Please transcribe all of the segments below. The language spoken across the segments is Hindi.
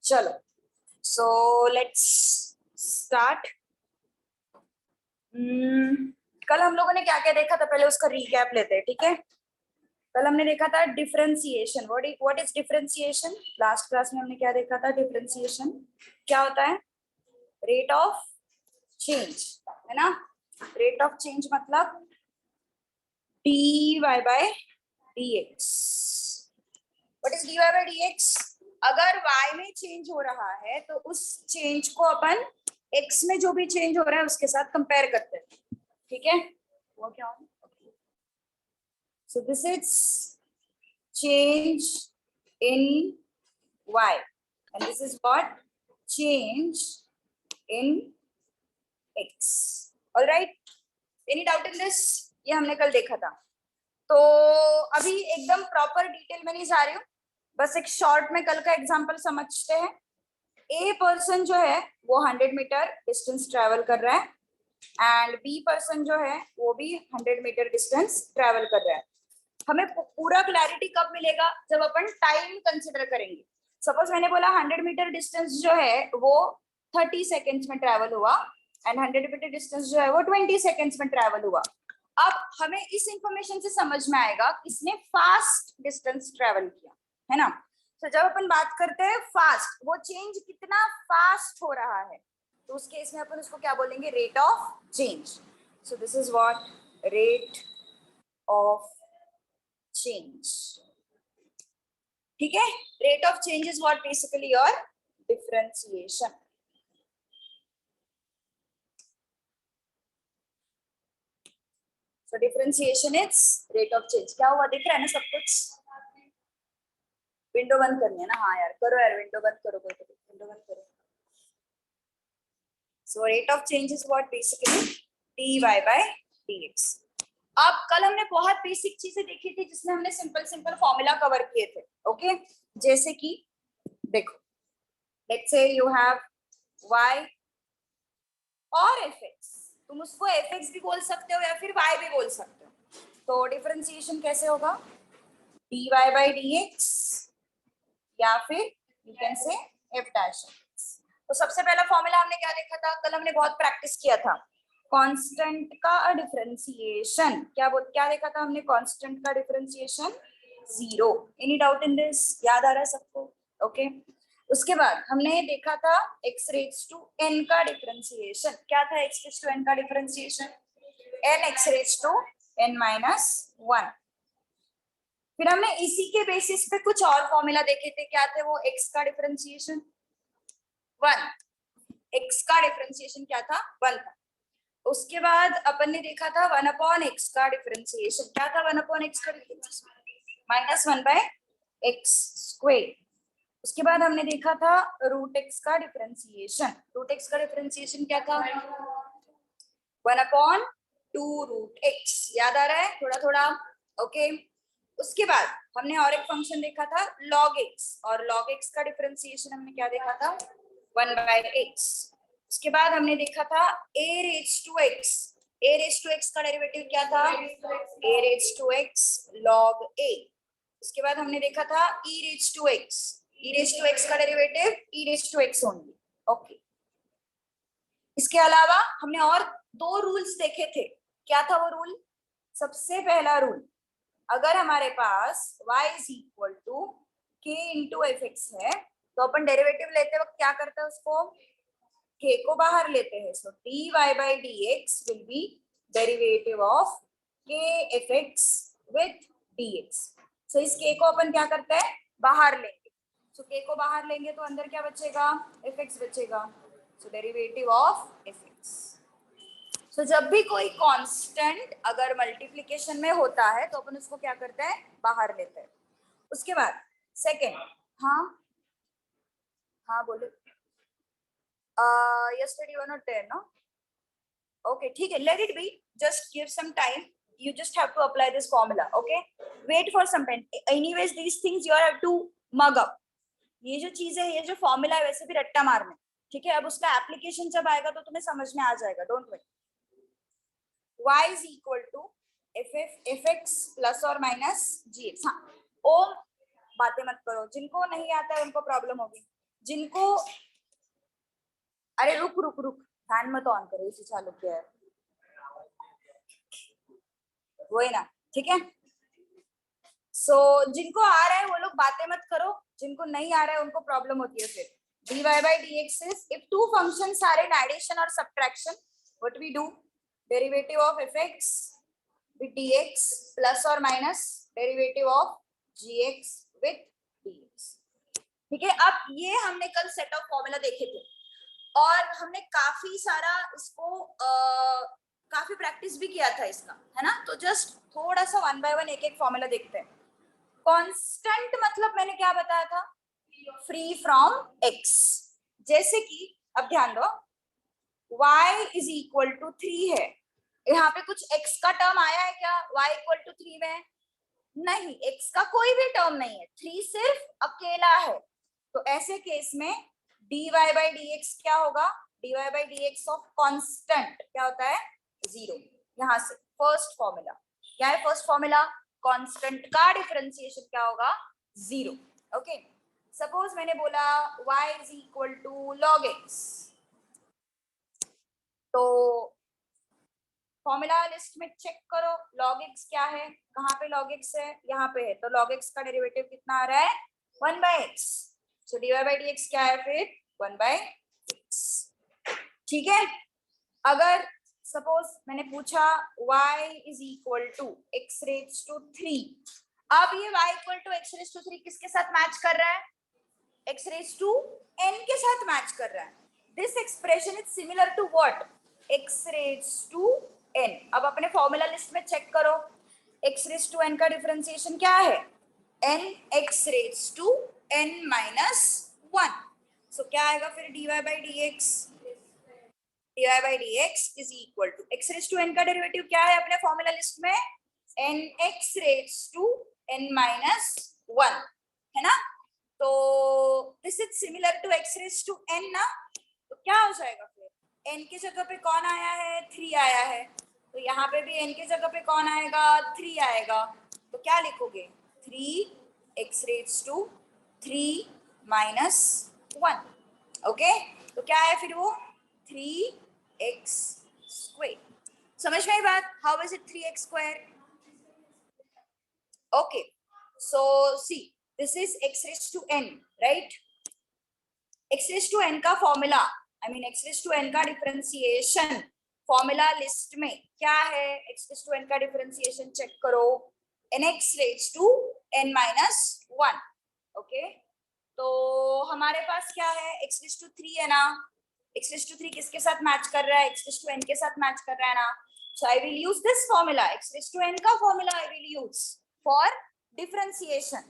चलो, सो लेट्स स्टार्ट। कल हम लोगों ने क्या क्या देखा था, पहले उसका रीकैप लेते हैं, ठीक है। कल हमने देखा था differentiation. What is differentiation? Last class में हमने क्या देखा था? डिफरेंशिएशन क्या होता है? रेट ऑफ चेंज, है ना। रेट ऑफ चेंज मतलब dy by dx। What is dy by dx? अगर y में चेंज हो रहा है तो उस चेंज को अपन x में जो भी चेंज हो रहा है उसके साथ कंपेयर करते हैं, ठीक है। वो क्या हो? So this is change in y and this is what? Change in x. All right? Any doubt in this? ये हमने कल देखा था। तो अभी एकदम प्रॉपर डिटेल में नहीं जा रही हूँ, बस एक शॉर्ट में कल का एग्जांपल समझते हैं। ए पर्सन जो है वो 100 मीटर डिस्टेंस ट्रेवल कर रहा है एंड बी पर्सन जो है वो भी 100 मीटर डिस्टेंस ट्रेवल कर रहा है। हमें पूरा क्लैरिटी कब मिलेगा? जब अपन टाइम कंसिडर करेंगे। सपोज मैंने बोला 100 मीटर डिस्टेंस जो है वो 30 सेकेंड्स में ट्रेवल हुआ एंड 100 मीटर डिस्टेंस जो है वो 20 सेकेंड्स में ट्रेवल हुआ। अब हमें इस इंफॉर्मेशन से समझ में आएगा किसने फास्ट डिस्टेंस ट्रेवल किया, है ना। तो जब अपन बात करते हैं फास्ट, वो चेंज कितना फास्ट हो रहा है, तो उस केस में अपन उसको क्या बोलेंगे? Rate of change. So this is what? Rate of change, ठीक है। Rate of change is what? Basically your differentiation. So differentiation is rate of change. क्या हुआ? दिख रहा है ना सब कुछ? विंडो बंद करनी है ना? हाँ यार करो यार, विंडो बंद करो, कोई तो विंडो बंद करो। So rate of change is what? Basically dy by dx। अब कल हमने बहुत बेसिक चीजें देखी थी जिसमें हमने सिंपल सिंपल फॉर्मूला कवर किए थे, ओके। जैसे कि देखो, let's say you have y और fx, तुम उसको fx भी बोल सकते हो या फिर y भी बोल सकते हो। तो डिफरेंशिएशन कैसे होगा? dy by dx या फिर you can say f dash। तो सबसे पहला फॉर्मूला हमने क्या देखा था? कल हमने बहुत प्रैक्टिस किया था कांस्टेंट का डिफरेंशिएशन। क्या देखा था हमने? कांस्टेंट का differentiation 0। Any doubt in this? याद आ रहा है सबको? ओके। उसके बाद हमने देखा था x रेज टू n का डिफरेंशिएशन। क्या था x रेज टू n का differentiation? n x raise to n minus 1। फिर हमने इसी के बेसिस पे कुछ और फॉर्मूला देखे थे। क्या थे वो? x का डिफरेंशिएशन 1। x का डिफरेंशिएशन क्या था? 1 था। उसके बाद अपन ने देखा था 1 अपॉन x का डिफरेंशिएशन। क्या था 1 अपॉन x का differentiation? Minus 1 by x square. उसके बाद हमने देखा था रूट x का डिफरेंशिएशन। रूट x का डिफरेंशिएशन क्या था? 1 अपॉन 2 रूट x। याद आ रहा है थोड़ा थोड़ा? ओके। उसके बाद हमने और एक फंक्शन देखा था log x, और log x का डिफरेंशिएशन हमने क्या देखा था? 1 बाय x। उसके बाद हमने देखा था a raise to x। a raise to x का डेरिवेटिव क्या था? a raise to x log a। उसके बाद हमने देखा था e raise to x। e raise to x का derivative e raise to x only, okay. इसके अलावा हमने और 2 रूल्स देखे थे। क्या था वो रूल? सबसे पहला रूल, अगर हमारे पास y is equal to k into F x है तो अपन डेरिवेटिव लेते वक्त क्या करते हैं? उसको k को बाहर लेते हैं। सो dy by dx will be derivative of k F x with dx। सो इस k को अपन क्या करते हैं? बाहर लेंगे। सो k को बाहर लेंगे तो अंदर क्या बचेगा? एफ एक्स बचेगा। सो डेरिवेटिव ऑफ एफ एक्स। सो जब भी कोई कांस्टेंट अगर मल्टीप्लिकेशन में होता है तो अपन उसको क्या करते हैं? बाहर लेते हैं। उसके बाद सेकेंड, हाँ हाँ बोलो। yesterday you were not there, no? Okay, ठीक है, let it be. Just give some time. You just have to apply this formula, okay? Wait for some time. Anyways, these things you have to mug up. ये जो चीज है, ये जो फॉर्मूला है, वैसे भी रट्टा मारना, ठीक है। अब उसका एप्लीकेशन जब आएगा तो तुम्हें समझ में आ जाएगा, don't worry. y is equal to fx plus और माइनस gx। हाँ, ओम बातें मत करो, जिनको नहीं आता है उनको प्रॉब्लम होगी। जिनको, अरे रुक रुक रुक, फैन मत ऑन करो, इसी चालू किया है, वही ना, ठीक है। सो जिनको आ रहा है वो लोग बातें मत करो, जिनको नहीं आ रहा है उनको प्रॉब्लम होती है फिर। dy by dx is if two functions are in addition or subtraction, what we do, derivative of fx with dx plus or minus derivative of gx with dx, ठीक है। अब ये हमने कल सेट ऑफ फॉर्मूला देखे थे और हमने काफी सारा इसको काफी प्रैक्टिस भी किया था इसका, है ना। तो जस्ट थोड़ा सा वन बाय वन एक एक फॉर्मूला देखते हैं। कांस्टेंट मतलब मैंने क्या बताया था, फ्री फ्रॉम x, जैसे कि अब ध्यान दो y इज इक्वल टू 3 है, यहाँ पे कुछ x का टर्म आया है क्या y इक्वल टू 3 में, नहीं, x का कोई भी टर्म नहीं है, 3 सिर्फ अकेला है। तो ऐसे केस में dy by dx क्या होगा, dy by dx of constant क्या होता है, 0। यहाँ से फर्स्ट फॉर्मूला क्या है, फर्स्ट फॉर्मूला कांस्टेंट का डिफरेंशिएशन क्या होगा, 0। ओके, सपोज मैंने बोला y is equal to log x, तो फॉर्मूला लिस्ट में चेक करो log x क्या है, कहाँ पे log x है, यहाँ पे है, तो log x का डेरिवेटिव कितना आ रहा है, 1 by x, so dy by dx क्या है फिर 1 by x, ठीक है। अगर सपोज मैंने पूछा y is equal to x raise to 3, अब ये y equal to x raise to 3 किसके साथ मैच कर रहा है, x रेज टू n के साथ मैच कर रहा है। This expression is similar to what, x raise to n। अब अपने फॉर्मूला लिस्ट में चेक करो, x रेज टू n का डिफरेंशिएशन क्या है, n x raise to n minus 1, so क्या आएगा फिर dy by dx, dy by dx is equal to x raised to n का डेरिवेटिव क्या है अपने फॉर्मूला लिस्ट में, n x raised to n minus 1, है ना। तो this is similar to x raised to n ना, तो क्या हो जाएगा फिर, n की जगह पे कौन आया है, 3 आया है, तो यहाँ पे भी n की जगह पे कौन आएगा, 3 आएगा, तो क्या लिखोगे, 3x raised to 3 minus 1, okay. तो क्या है फिर वो 3x square, समझ में आई बात, how is it 3x square, okay. So see this is x raised to n, right, x raised to n का formula, I mean x raised to n का डिफरेंशिएशन फॉर्मूला लिस्ट में क्या है, x raised to n का डिफरेंशिएशन चेक करो, nx raised to n minus 1, okay. तो हमारे पास क्या है, x raised to 3 है ना, x raised to 3 किसके साथ मैच कर रहा है, x raised to n के साथ मैच कर रहा है ना, so I will use this formula, x raised to n का formula I will use for differentiation,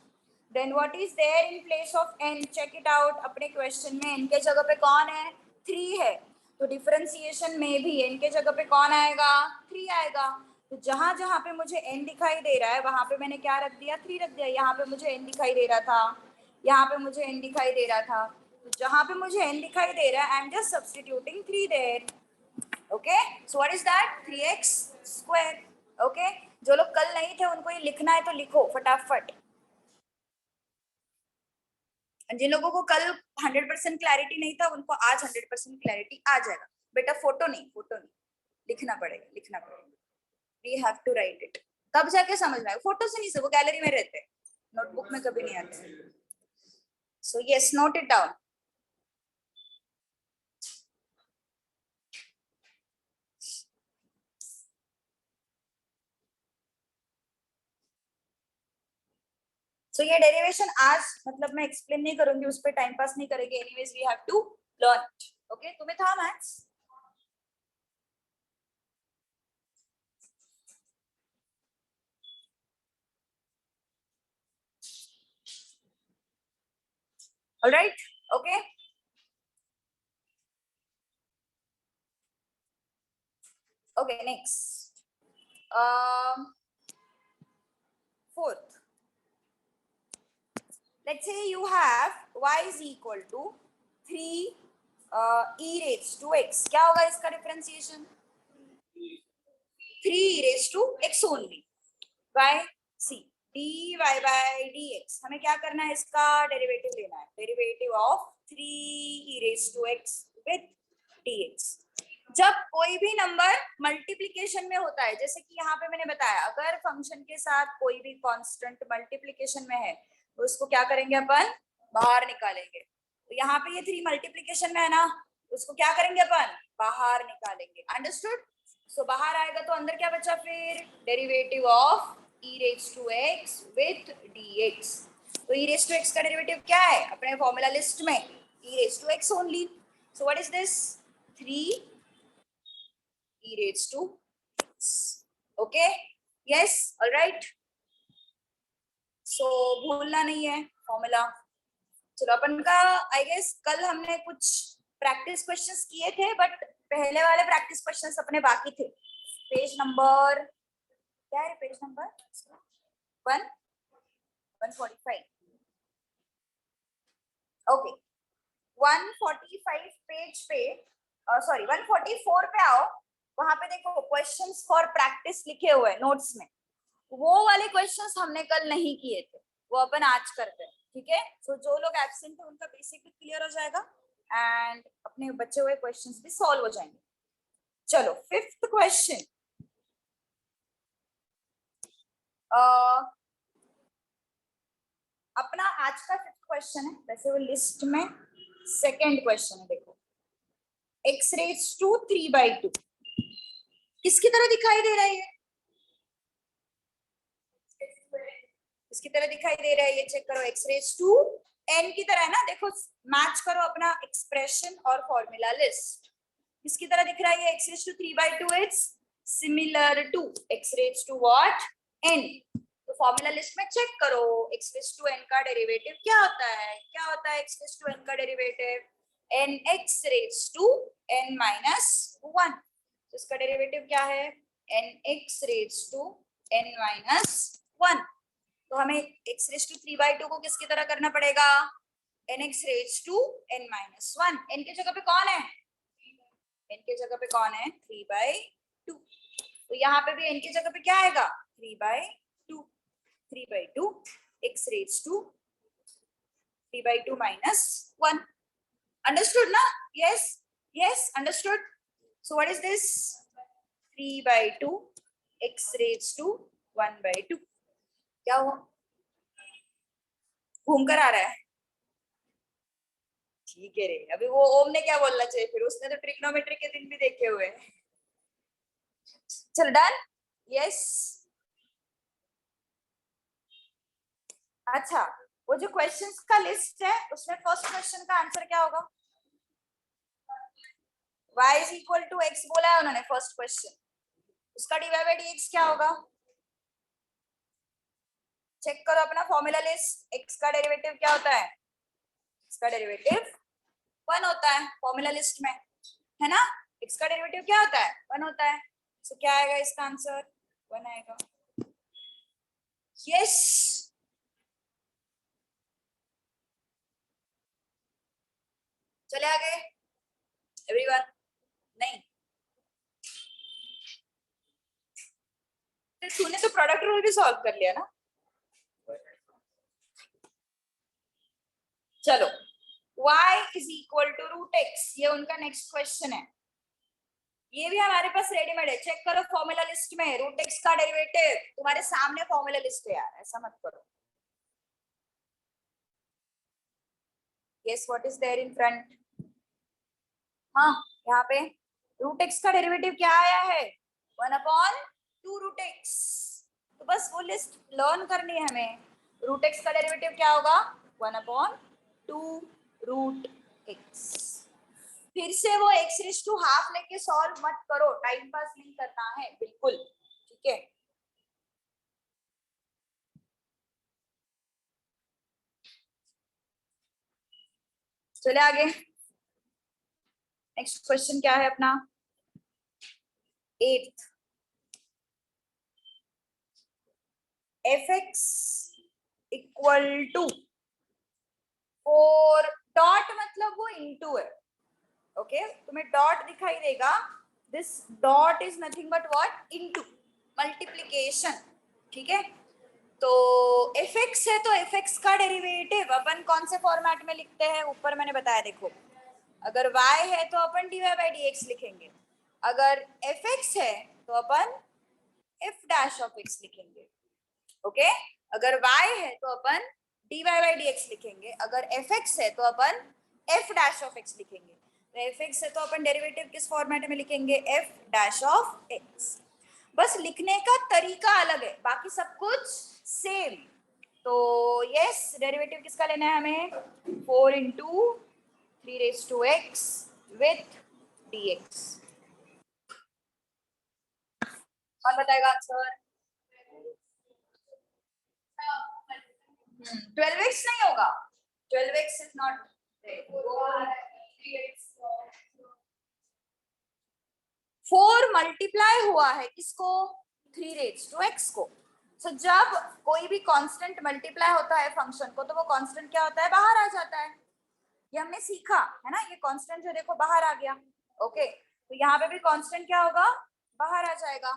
then what is there in place of n, check it out, अपने क्वेश्चन में n के जगह पे कौन है, 3 है, तो डिफरेंशिएशन में भी n के जगह पे कौन आएगा, 3 आएगा, तो जहां जहां पे मुझे n दिखाई दे रहा है वहां पे मैंने क्या रख दिया, 3 रख दिया, यहाँ पे मुझे n दिखाई दे रहा था, यहाँ पे मुझे n दिखाई दे रहा था, तो जहां पे मुझे n दिखाई दे रहा है I am just substituting 3 there, okay. So what is that, 3x square, okay. जो लोग कल नहीं थे उनको ये लिखना है तो लिखो फटाफट, जिन लोगों को कल 100% क्लैरिटी नहीं था उनको आज 100% क्लैरिटी आ जाएगा। बेटा फोटो नहीं, फोटो नहीं, लिखना पड़ेगा, लिखना पड़ेगा, we have to write it, तब जाके समझ में आएगा, फोटो से नहीं, से वो गैलरी में रहते हैं, नोटबुक में कभी नहीं आते। So yes, note it down. So ये डेरिवेशन आज मतलब मैं एक्सप्लेन नहीं करूंगी, उस पर टाइम पास नहीं करेंगे, anyways we have to learn, okay. तुम्हें था maths, alright, okay. Okay, next, fourth, let's say you have y is equal to 3 e raised to x, क्या होगा इसका differentiation, 3 e raised to x only, by c dy by dx, हमें क्या करना है, इसका डेरिवेटिव लेना है, derivative of 3e⁻x with dx। जब कोई भी नंबर मल्टीप्लिकेशन में होता है, जैसे कि यहाँ पे मैंने बताया, अगर फंक्शन के साथ कोई भी कांस्टेंट मल्टीप्लिकेशन में है तो उसको क्या करेंगे अपन, बाहर निकालेंगे। तो यहाँ पे ये 3 मल्टीप्लिकेशन में है ना, उसको क्या करेंगे अपन, बाहर निकालेंगे। अंडरस्टूड? सो बाहर आएगा तो अंदर क्या बचा फिर, derivative of e⁻x with dx। तो e⁻x का डेरिवेटिव क्या है अपने फॉर्मूला लिस्ट में, e⁻x only. So what is this, 3 e⁻x। Okay, yes, alright. So भूलना नहीं है फॉर्मूला। चलो अपन का आई गेस कल हमने कुछ प्रैक्टिस क्वेश्चंस किए थे, बट पहले वाले प्रैक्टिस क्वेश्चंस अपने बाकी थे। पेज नंबर क्या है, पेज नंबर 145। ओके, 145 पेज पे, सॉरी 144 पे आओ। वहां पे देखो क्वेश्चंस फॉर प्रैक्टिस लिखे हुए हैं नोट्स में। वो वाले क्वेश्चंस हमने कल नहीं किए थे, वो अपन आज करते हैं। ठीक है, तो जो लोग एब्सेंट है उनका बेसिक भी क्लियर हो जाएगा एंड अपने बचे हुए क्वेश्चंस भी सॉल्व हो जाएंगे। चलो 5th क्वेश्चन, अपना आज का 5th क्वेश्चन है, वैसे वो लिस्ट में 2nd क्वेश्चन है। देखो, x⁻³ किसकी तरह दिखाई दे रहा है, ये इसकी तरह दिखाई दे रहा है, ये चेक करो, x⁻n की तरह है ना। देखो मैच करो अपना एक्सप्रेशन और फॉर्मूला लिस्ट, किसकी तरह दिख रहा है ये, x⁻³ it's similar to x⁻n what, n। तो फॉर्मूला लिस्ट में चेक करो x⁻n का डेरिवेटिव क्या होता है, क्या होता है x⁻n का डेरिवेटिव, nx⁻n-1। तो इसका डेरिवेटिव क्या है, nx⁻n-1। तो हमें x⁻³ को किसकी तरह करना पड़ेगा, nx⁻n-1। n की जगह पे कौन है, n की जगह पे कौन है, 3/2। तो यहाँ पे भी n की जगह पे क्या आएगा, 3/2। 3/2 x⁻³ 3/2-1। अंडरस्टूड ना, yes yes understood. So what is this, 3/2 x⁻² 1/2। क्या हुआ, घूम कर आ रहा है, ठीक है रे। अभी वो ओम ने क्या बोलना चाहिए फिर, उसने तो ट्रिग्नोमेट्री के दिन भी देखे हुए हैं। चल डन, यस। अच्छा, वो जो क्वेश्चंस का लिस्ट है उसमें फर्स्ट क्वेश्चन का आंसर क्या होगा, y = x बोला है उन्होंने फर्स्ट क्वेश्चन, उसका dy/dx क्या होगा, चेक करो अपना फॉर्मूला लिस्ट। x का डेरिवेटिव क्या होता है, इसका डेरिवेटिव 1 होता है फॉर्मूला लिस्ट में, है ना। x का डेरिवेटिव क्या होता है, 1 होता है। सो क्या आएगा इसका आंसर, 1 आएगा। यस, चले आगे एवरीवन, नहीं तो तूने तो प्रोडक्ट रूल भी सॉल्व कर लिया ना। चलो, y = √x, ये उनका नेक्स्ट क्वेश्चन है। ये भी हमारे पास रेडीमेड है, चेक करो फॉर्मूला लिस्ट में, √x का डेरिवेटिव तुम्हारे सामने फॉर्मूला लिस्ट है यार, ऐसा मत करो। Yes, what is there in front, हाँ यहाँ पे √x का डेरिवेटिव क्या आया है, 1/2 √x। तो बस वो लिस्ट लर्न करनी है हमें। √x का डेरिवेटिव क्या होगा, 1/2 √x। फिर से वो x⁻½ लेके सॉल्व मत करो, टाइम पास नहीं करना है बिल्कुल, ठीक है। चले आगे, नेक्स्ट क्वेश्चन क्या है अपना, 8th, fx = 4 डॉट मतलब वो इनटू है, ओके तुम्हें डॉट दिखाई देगा, this dot is nothing but what, into, multiplication, ठीक है। तो एफ एक्स है तो एफ एक्स का डेरिवेटिव अपन कौन से फॉर्मेट में लिखते हैं, ऊपर मैंने बताया देखो, अगर y है तो अपन dy बाई डी एक्स लिखेंगे, अगर एफ एक्स है तो अपन एफ डैश ऑफ एक्स लिखेंगे, ओके। अगर y है तो अपन dy बाई डी एक्स लिखेंगे, अगर एफ एक्स है तो अपन एफ डैश ऑफ एक्स लिखेंगे। तो एफ एक्स है तो अपन डेरिवेटिव किस फॉर्मेट में लिखेंगे, एफ डैश ऑफ एक्स। बस लिखने का तरीका अलग है, बाकी सब कुछ सेम। तो यस, डेरिवेटिव किसका लेना है हमें, 4 into 3 raise to x with dx। कौन बताएगा आंसर? 12x नहीं होगा, 12x इज नॉट, 4 मल्टीप्लाई हुआ है किसको, 3 रेज टू x को। सो जब कोई भी कांस्टेंट मल्टीप्लाई होता है फंक्शन को, तो वो कांस्टेंट क्या होता है, बाहर आ जाता है। ये हमने सीखा है ना, ये कांस्टेंट जो देखो बाहर आ गया, ओके। तो यहाँ पे भी कांस्टेंट क्या होगा, बाहर आ जाएगा।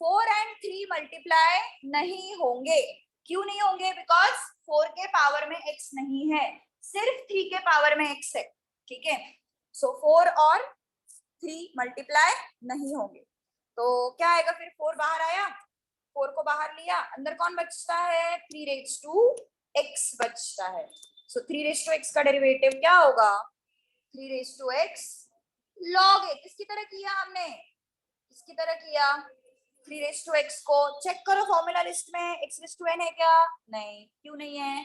4 एंड 3 मल्टीप्लाई नहीं होंगे, क्यों नहीं होंगे, बिकॉज 4 के पावर में x नहीं है, सिर्फ 3 के पावर में x है, ठीक है। सो 4 और 3 मल्टीप्लाई नहीं होंगे, तो क्या आएगा फिर, 4 बाहर आया, 4 को बाहर लिया, अंदर कौन बचता है, 3 रेज टू x बचता है। सो 3 रेज टू x का डेरिवेटिव क्या होगा, 3 raise to x log a। किसकी तरह किया हमने, किसकी तरह किया, 3 रेज टू x को चेक करो फॉर्मूला लिस्ट में, x रेज टू n है क्या, नहीं, क्यों नहीं है,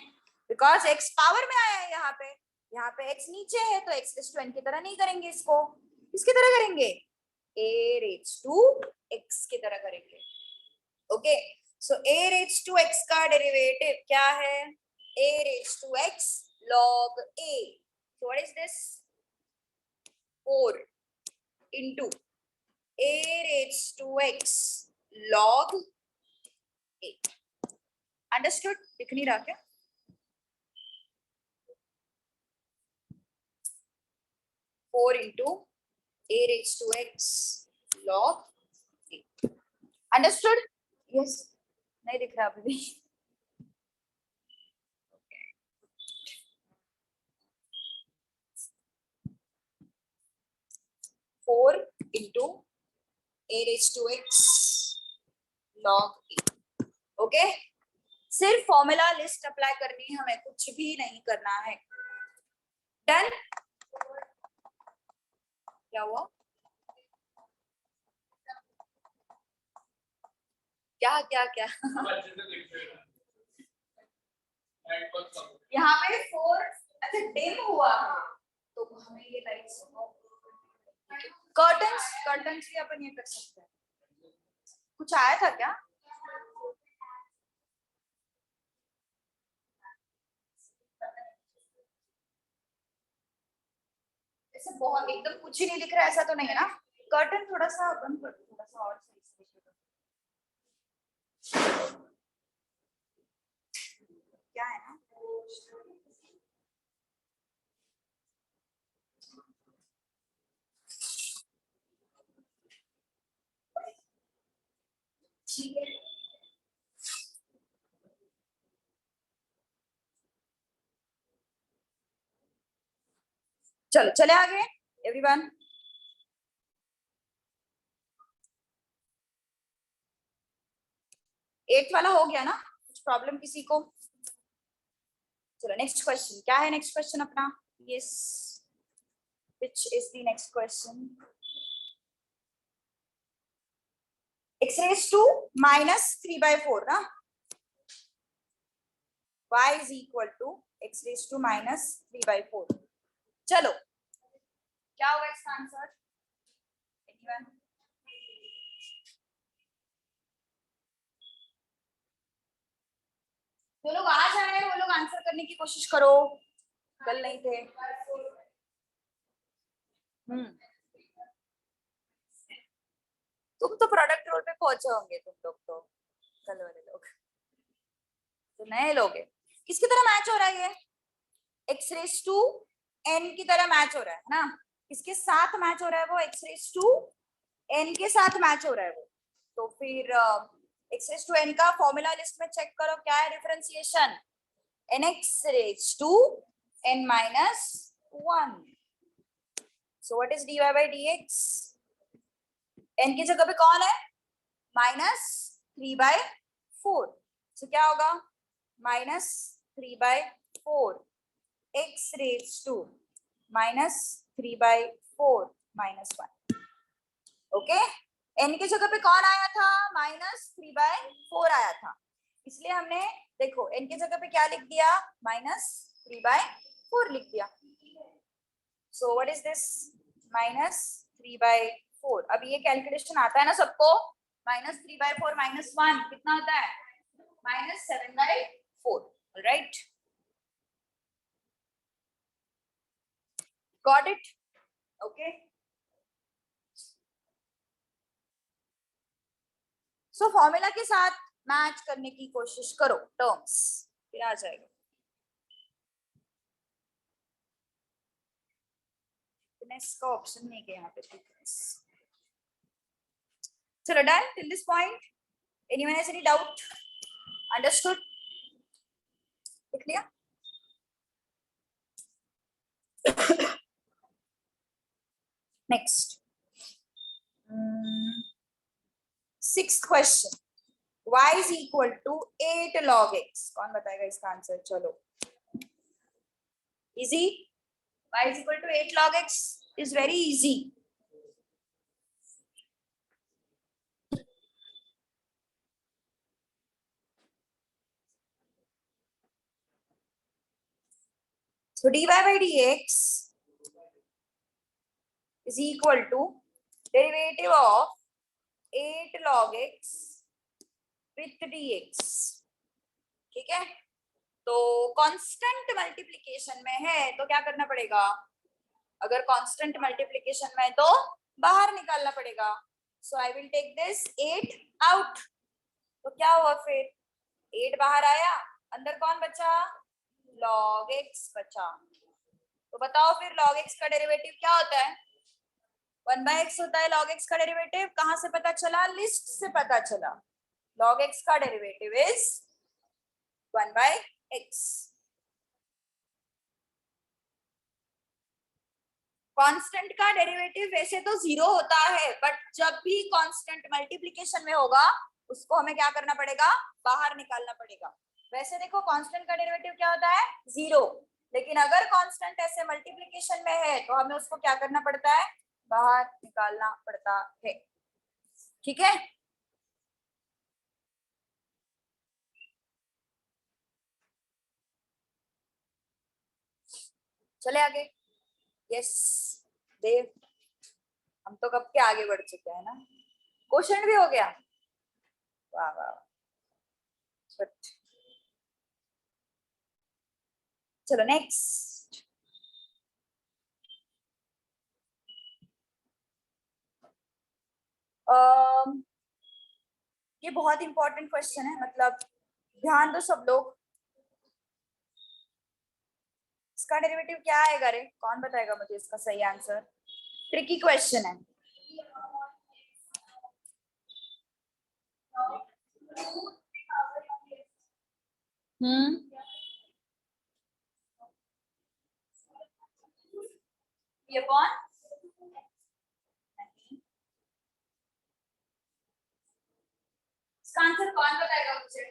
बिकॉज x पावर में आया है यहाँ पे, यहाँ पे x नीचे है, तो x रेज टू n की तरह नहीं करेंगे इसको, किसकी तरह करेंगे, a रेज टू x की तरह करेंगे, okay. So a raise to x का डेरिवेटिव क्या है, a raise to x log a। So what is this, 4 into a raised to x log a। Understood, दिख नहीं रहा क्या, four into a raised to x log a। Understood, yes, नहीं दिख रहा अभी भी, 4 into a raised to x log a, okay. सिर्फ फॉर्मूला लिस्ट अप्लाई करनी है हमें, कुछ भी नहीं करना है, डन। क्या हुआ, क्या क्या क्या यहाँ पे 4 अच्छा डिम हुआ, तो हमें ये लाइट्स, कर्टन्स, कर्टन्स भी अपन ये कर सकते हैं। कुछ आया था क्या, ऐसे बहुत एकदम कुछ ही नहीं दिख रहा, ऐसा तो नहीं है ना, कर्टन थोड़ा सा बंद कर, थोड़ा सा और सही से क्या है ना, ठीक है। चलो चले आगे एवरीवन। एट वाला हो गया ना, कुछ प्रॉब्लम किसी को, चलो नेक्स्ट क्वेश्चन, क्या है नेक्स्ट क्वेश्चन अपना, yes, which is the next question, x raised to minus 3/4 ना, y is equal to x raised to minus 3/4। चलो क्या होगा इसका आंसर, एनीवन, जो लोग आ जाए वो लोग आंसर करने की कोशिश करो, कल नहीं थे। तुम तो प्रोडक्ट रोल पे पहुंचे होंगे तुम लोग, तो कल वाले लोग तो नए लोग हैं। किसकी तरह मैच हो रहा है ये, एक्स रेस टू एन की तरह मैच हो रहा है ना, किसके साथ मैच हो रहा है वो, एक्स रेस टू एन के साथ मैच हो रहा है वो, तो फिर x रेज टू n का फॉर्मूला लिस्ट में चेक करो क्या है differentiation, nx raise to n minus 1. So what is dy by dx? n की जगह पे कौन है, -3/4. so क्या होगा, -3/4 x raise to -3/4 -1. Okay, n की जगह पे कौन आया था, -3/4 आया था, इसलिए हमने देखो n की जगह पे क्या लिख दिया, -3/4 लिख दिया. सो व्हाट इज दिस, -3/4. अब ये कैलकुलेशन आता है ना सबको, -3/4 -1 कितना होता है, -7/4. Right, got it, okay. So formula के साथ मैच करने की कोशिश करो टर्म्स, फिर आ जाएगा. इसका ऑप्शन नहीं है यहाँ पे. चलो done till this point. Anyone has any doubt, understood, लिख लिया. Next, 6th question, y is equal to 8 log x. कौन बताएगा इसका आंसर, चलो easy. y is equal to 8 log x is very easy. So dy by dx is equal to derivative of 8 log x with dx. ठीक है, तो कांस्टेंट मल्टीप्लिकेशन में है तो क्या करना पड़ेगा, अगर कांस्टेंट मल्टीप्लिकेशन में है तो बाहर निकालना पड़ेगा. So I will take this 8 out. तो क्या हुआ फिर, 8 बाहर आया, अंदर कौन बचा, log x बचा. तो बताओ फिर log x का डेरिवेटिव क्या होता है, 1/x होता है log x का डेरिवेटिव. कहां से पता चला, लिस्ट से पता चला. log x का डेरिवेटिव इज 1/x. कांस्टेंट का डेरिवेटिव वैसे तो 0 होता है, बट जब भी कांस्टेंट मल्टीप्लिकेशन में होगा उसको हमें क्या करना पड़ेगा, बाहर निकालना पड़ेगा. वैसे देखो कांस्टेंट का डेरिवेटिव क्या होता है, 0, लेकिन अगर कांस्टेंट ऐसे मल्टीप्लिकेशन में है तो हमें उसको क्या करना पड़ता है, बाहर निकालना पड़ता है. ठीक है, चले आगे. यस देव, हम तो कब के आगे बढ़ चुके हैं ना, क्वेश्चन भी हो गया. वाह वाह, चलो नेक्स्ट. ये बहुत इंपॉर्टेंट क्वेश्चन है, मतलब ध्यान दो सब लोग. इसका डेरिवेटिव क्या आएगा रे, कौन बताएगा मुझे इसका सही आंसर, ट्रिकी क्वेश्चन है. ये अपॉन इसका आंसर कौन बताएगा मुझे,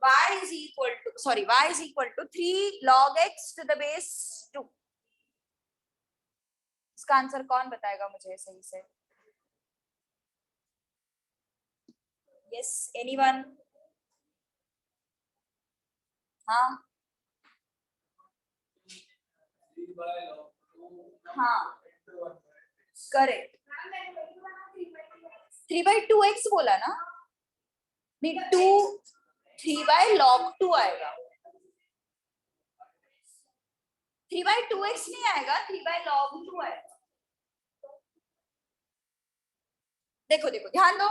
y is equal to, sorry, y is equal to 3 log x to the base 2. इसका आंसर कौन बताएगा मुझे सही से. यस एनीवन, हाँ हाँ करेक्ट. 3/2x बोला ना, नहीं 3/log2 आएगा, 3/2x नहीं आएगा, 3/log2 आएगा. देखो देखो ध्यान दो,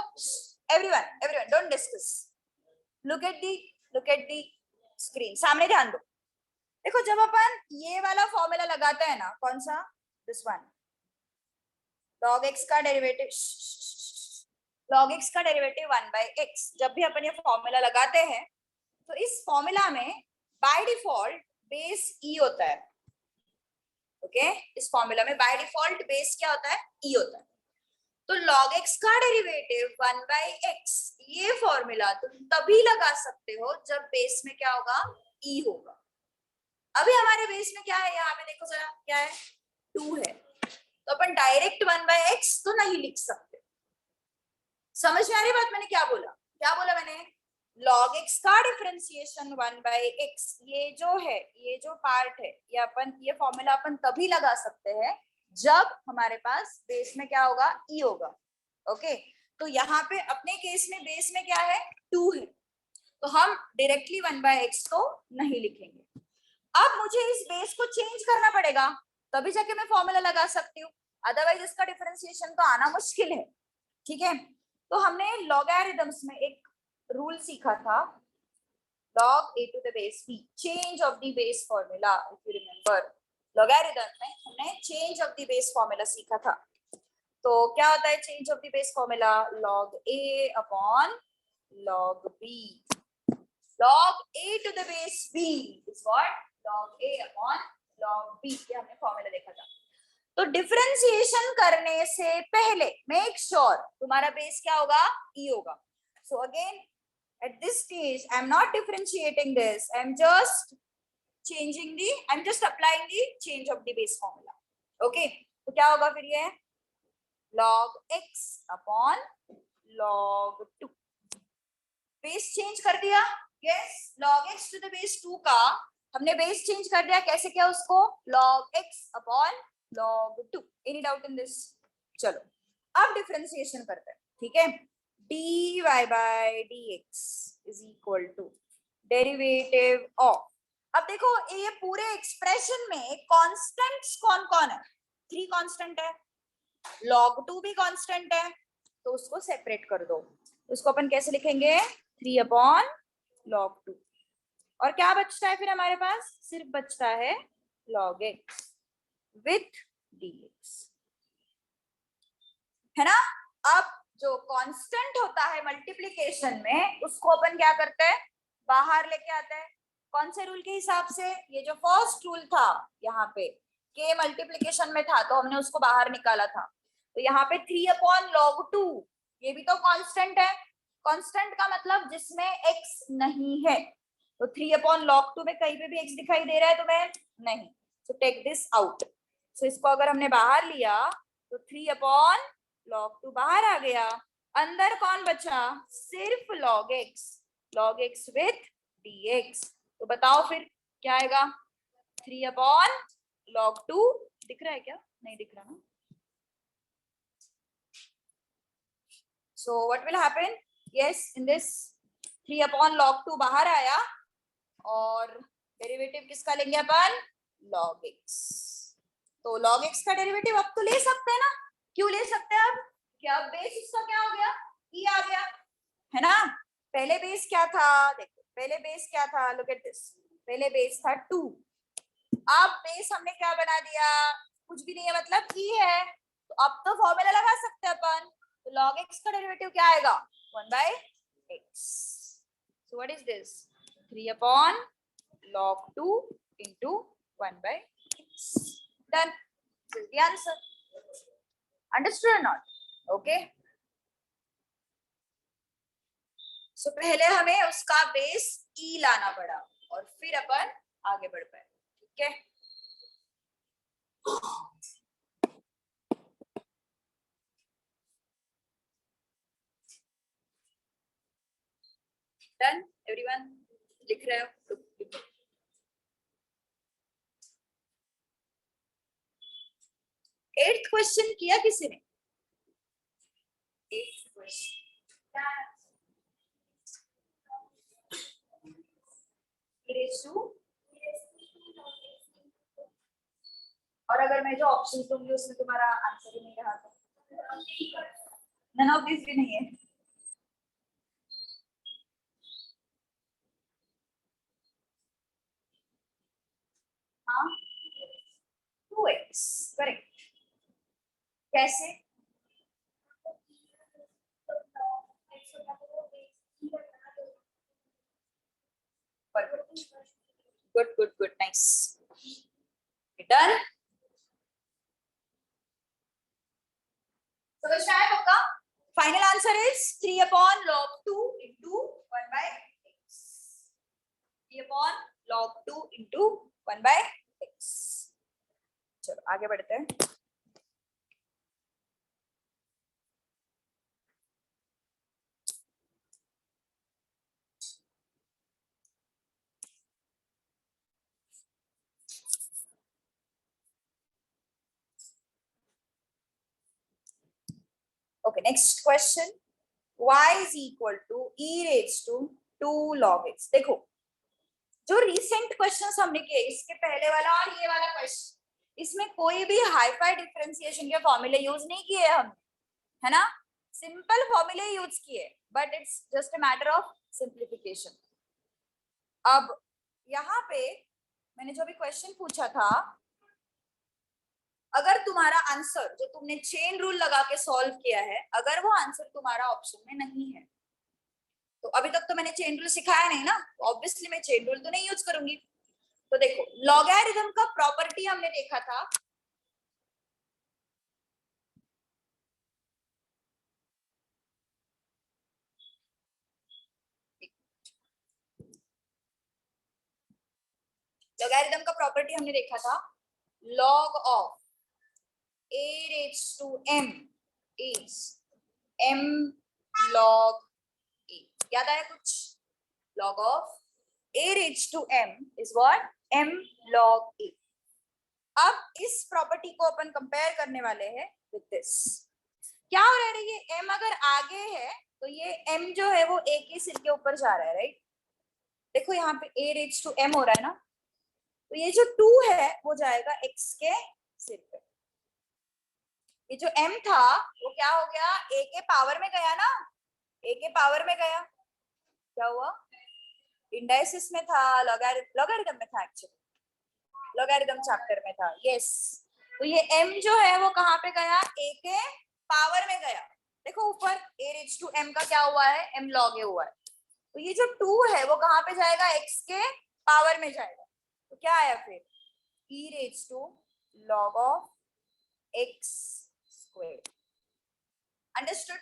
everyone don't discuss, look at the screen, सामने ध्यान दो. देखो जब अपन ये वाला फॉर्मूला लगाते हैं ना, कौन सा, दिस वन, log x का डेरिवेटिव, log x का डेरिवेटिव 1/x। जब भी अपन ये फॉर्मूला लगाते हैं तो इस फॉर्मूला में बाय डिफॉल्ट बेस e होता है। ओके इस फॉर्मूला में बाय डिफॉल्ट बेस क्या होता है? e होता है। तो log x का डेरिवेटिव 1/x, ये फॉर्मूला तुम तभी लगा सकते हो जब बेस में क्या होगा? e होगा। अभी हमारे बेस में क्या है? यहाँ पे देखो जरा, क्या है? 2 है। तो अपन डायरेक्ट 1/x तो नहीं लिख सकते। समझ में आ रही बात? मैंने क्या बोला? क्या बोला मैंने? log x का डिफरेंशिएशन 1/x, ये जो है, ये जो पार्ट है, ये फॉर्मूला अपन तभी लगा सकते हैं जब हमारे पास बेस में क्या होगा? e होगा। ओके तो यहाँ पे अपने केस में बेस में क्या है? 2 है, तो हम डायरेक्टली 1/x तो नहीं लिखेंगे। अब मुझे इस बेस को चेंज करना पड़ेगा, तभी जाके मैं फॉर्मूला लगा सकती हूँ, अदरवाइज इसका डिफरेंशिएशन तो आना मुश्किल है। ठीक है, तो हमने लॉगरिथम्स में एक रूल सीखा था, log a to the base b, change of the base formula। if you remember, logarithm में हमने change of the base formula सीखा था। तो क्या होता है change of the base formula? log a upon log b। log a to the base b is what? log a upon log b। ये हमने फॉर्मूला देखा था। तो डिफरेंशिएशन करने से पहले मेक श्योर तुम्हारा बेस क्या होगा? e होगा। So again at this stage I am not differentiating this, I am just applying the change of the base formula। okay तो क्या होगा फिर? ये log x upon log 2, base change कर दिया। yes log x to the base 2 का हमने बेस चेंज कर दिया। कैसे किया उसको? log x upon log 2। Any doubt in this? चलो अब डिफरेंशिएशन करते हैं। ठीक है, dy by dx is equal to derivative of, अब देखो ये पूरे एक्सप्रेशन में कांस्टेंट्स कौन कौन है? 3 कांस्टेंट है, log 2 भी कांस्टेंट है, तो उसको सेपरेट कर दो। उसको अपन कैसे लिखेंगे? 3 अपॉन log 2। और क्या बचता है फिर हमारे पास? सिर्फ बचता है log x विथ dx, है ना। अब जो कांस्टेंट होता है मल्टीप्लिकेशन में, उसको अपन क्या करते हैं? बाहर लेके आते हैं। कौन से रूल के हिसाब से? ये जो फर्स्ट रूल था यहाँ पे के मल्टीप्लिकेशन में था, तो हमने उसको बाहर निकाला था। तो यहाँ पे 3 अपॉन log 2, ये भी तो कांस्टेंट है। कांस्टेंट का मतलब जिसमें x नहीं है। तो 3 अपॉन log 2 में कहीं पे भी x दिखाई दे रहा है तुम्हें? नहीं। So take this out. So इसको अगर हमने बाहर लिया तो 3 अपॉन log 2 बाहर आ गया, अंदर कौन बचा? सिर्फ log x विथ dx। तो बताओ फिर क्या आएगा? 3 अपॉन log 2, दिख रहा है क्या? नहीं दिख रहा ना। So what will happen? Yes in this 3 upon log 2 बाहर आया, और डेरिवेटिव किसका लेंगे अपन? log x। तो log x का डेरिवेटिव अब तो ले सकते हैं ना? क्यों ले सकते हैं? अब क्या बेस इसका क्या हो गया? e आ गया, है ना। पहले बेस क्या था? देखो पहले बेस क्या था? लुक एट दिस, पहले बेस था 2, अब बेस हमने क्या बना दिया? कुछ भी नहीं है, मतलब e है। तो अब तो फॉर्मूला लगा सकते हैं अपन। तो log x का डेरिवेटिव क्या आएगा? 1/x। So what is this? 3 upon log 2 into 1/x। Done. This is the answer. Understood or not? Okay. So पहले हमें उसका बेस e लाना पड़ा, और फिर अपन आगे बढ़ पाए। ठीक है, डन एवरीवन? लिख रहे हो? 8th क्वेश्चन किया किसी ने? 8th क्वेश्चन और अगर मैं जो ऑप्शन दूंगी उसमें तुम्हारा आंसर ही नहीं रहा तो नन ऑफ दिस भी नहीं है। हाँ 2x करेक्ट। कैसे? Good good good, nice, done. समझ में आया पक्का? Final answer is 3 upon log 2 into 1 by x. 3 upon log 2 into 1 by x. चलो आगे बढ़ते हैं। Okay, next question. Y is equal to e raised to 2 log x. देखो जो रिसेंट क्वेश्चंस हमने किए, इसके पहले वाला और ये वाला क्वेश्चन, इसमें कोई भी हाईफाई डिफरेंशिएशन के फॉर्मूले यूज नहीं किए हमने, है ना? सिंपल फॉर्मूले यूज किए, but it's just a matter of simplification. अब यहाँ पे मैंने जो भी क्वेश्चन पूछा था, अगर तुम्हारा आंसर जो तुमने चेन रूल लगा के सॉल्व किया है, अगर वो आंसर तुम्हारा ऑप्शन में नहीं है, तो अभी तक तो मैंने चेन रूल सिखाया नहीं ना, ऑब्वियसली मैं चेन रूल तो नहीं यूज करूंगी। तो देखो लॉगरिथम का प्रॉपर्टी हमने देखा था, लॉगरिथम का प्रॉपर्टी हमने देखा था, log of a raised to m is m log a। याद आया कुछ? log of a raised to m is what? m log a। अब इस प्रॉपर्टी को अपन कंपेयर करने वाले हैं विद दिस। क्या हो रहा है, ये m अगर आगे है तो ये m जो है वो a के सिर के ऊपर जा रहा है, राइट? देखो यहाँ पे a raised to m हो रहा है ना, तो ये जो 2 है वो जाएगा x के सिर पे। ये जो m था वो क्या हो गया, a के पावर में गया ना, a के पावर में गया। क्या हुआ? इंडाइसिस में था, लॉगरिथम में था, एक्चुअली लॉगरिथम चैप्टर में था, यस। तो ये m जो है वो कहाँ पे गया, a के पावर में गया। देखो ऊपर a रेज टू m का क्या हुआ है, m log a हुआ है। तो ये जो 2 है वो कहाँ पे जाएगा, x के पावर में जाएगा। तो क्या आया फिर, e raise to log of x square. Understood?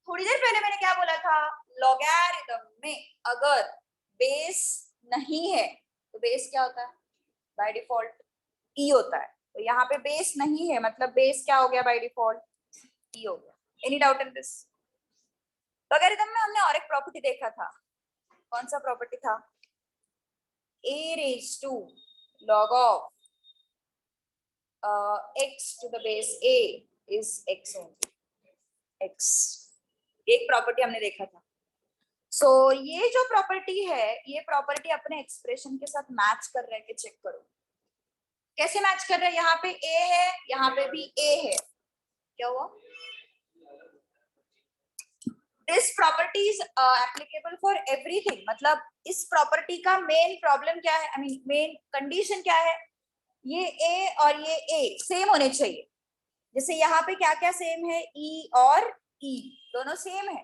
थोड़ी देर पहले मैंने क्या बोला था, लॉगरिथम में अगर बेस नहीं है तो बेस क्या होता है, बाय डिफॉल्ट e होता है। तो यहाँ पे बेस नहीं है, मतलब बेस क्या हो गया, बाय डिफॉल्ट e हो गया। Any doubt in this? Logarithm में हमने और एक प्रॉपर्टी देखा था, कौन सा प्रॉपर्टी था, a raised to log of x to the base a is x only, x। एक प्रॉपर्टी हमने देखा था। सो ये जो प्रॉपर्टी है, ये प्रॉपर्टी अपने एक्सप्रेशन के साथ मैच कर रहे हैं कि चेक करो कैसे मैच कर रहे हैं। यहाँ पे a है, यहाँ पे भी a है, क्या हुआ, this property is applicable for everything. मतलब इस प्रॉपर्टी का मेन प्रॉब्लम क्या है, आई मीन मेन कंडीशन क्या है, ये a और ये a सेम होने चाहिए। जैसे यहाँ पे क्या क्या सेम है, e और e दोनों सेम है,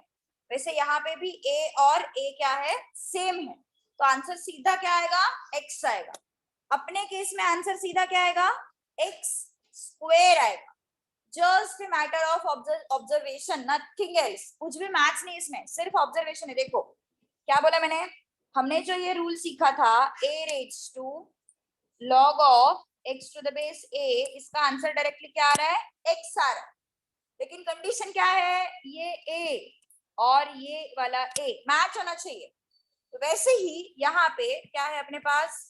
वैसे यहाँ पे भी a और a क्या है, सेम है। तो आंसर सीधा क्या आएगा, x आएगा। अपने केस में आंसर सीधा क्या आएगा, x स्क्वायर आएगा। Just matter of observation, nothing else. कुछ भी मैथ्स नहीं इसमें, सिर्फ ऑब्जर्वेशन है। देखो क्या बोला मैंने, हमने जो ये रूल सीखा था, a raise to log of x to the base a, इसका आंसर डायरेक्टली क्या आ रहा है, x आ रहा है। लेकिन कंडीशन क्या है, ये a और ये वाला a मैच होना चाहिए। तो वैसे ही यहाँ पे क्या है अपने पास,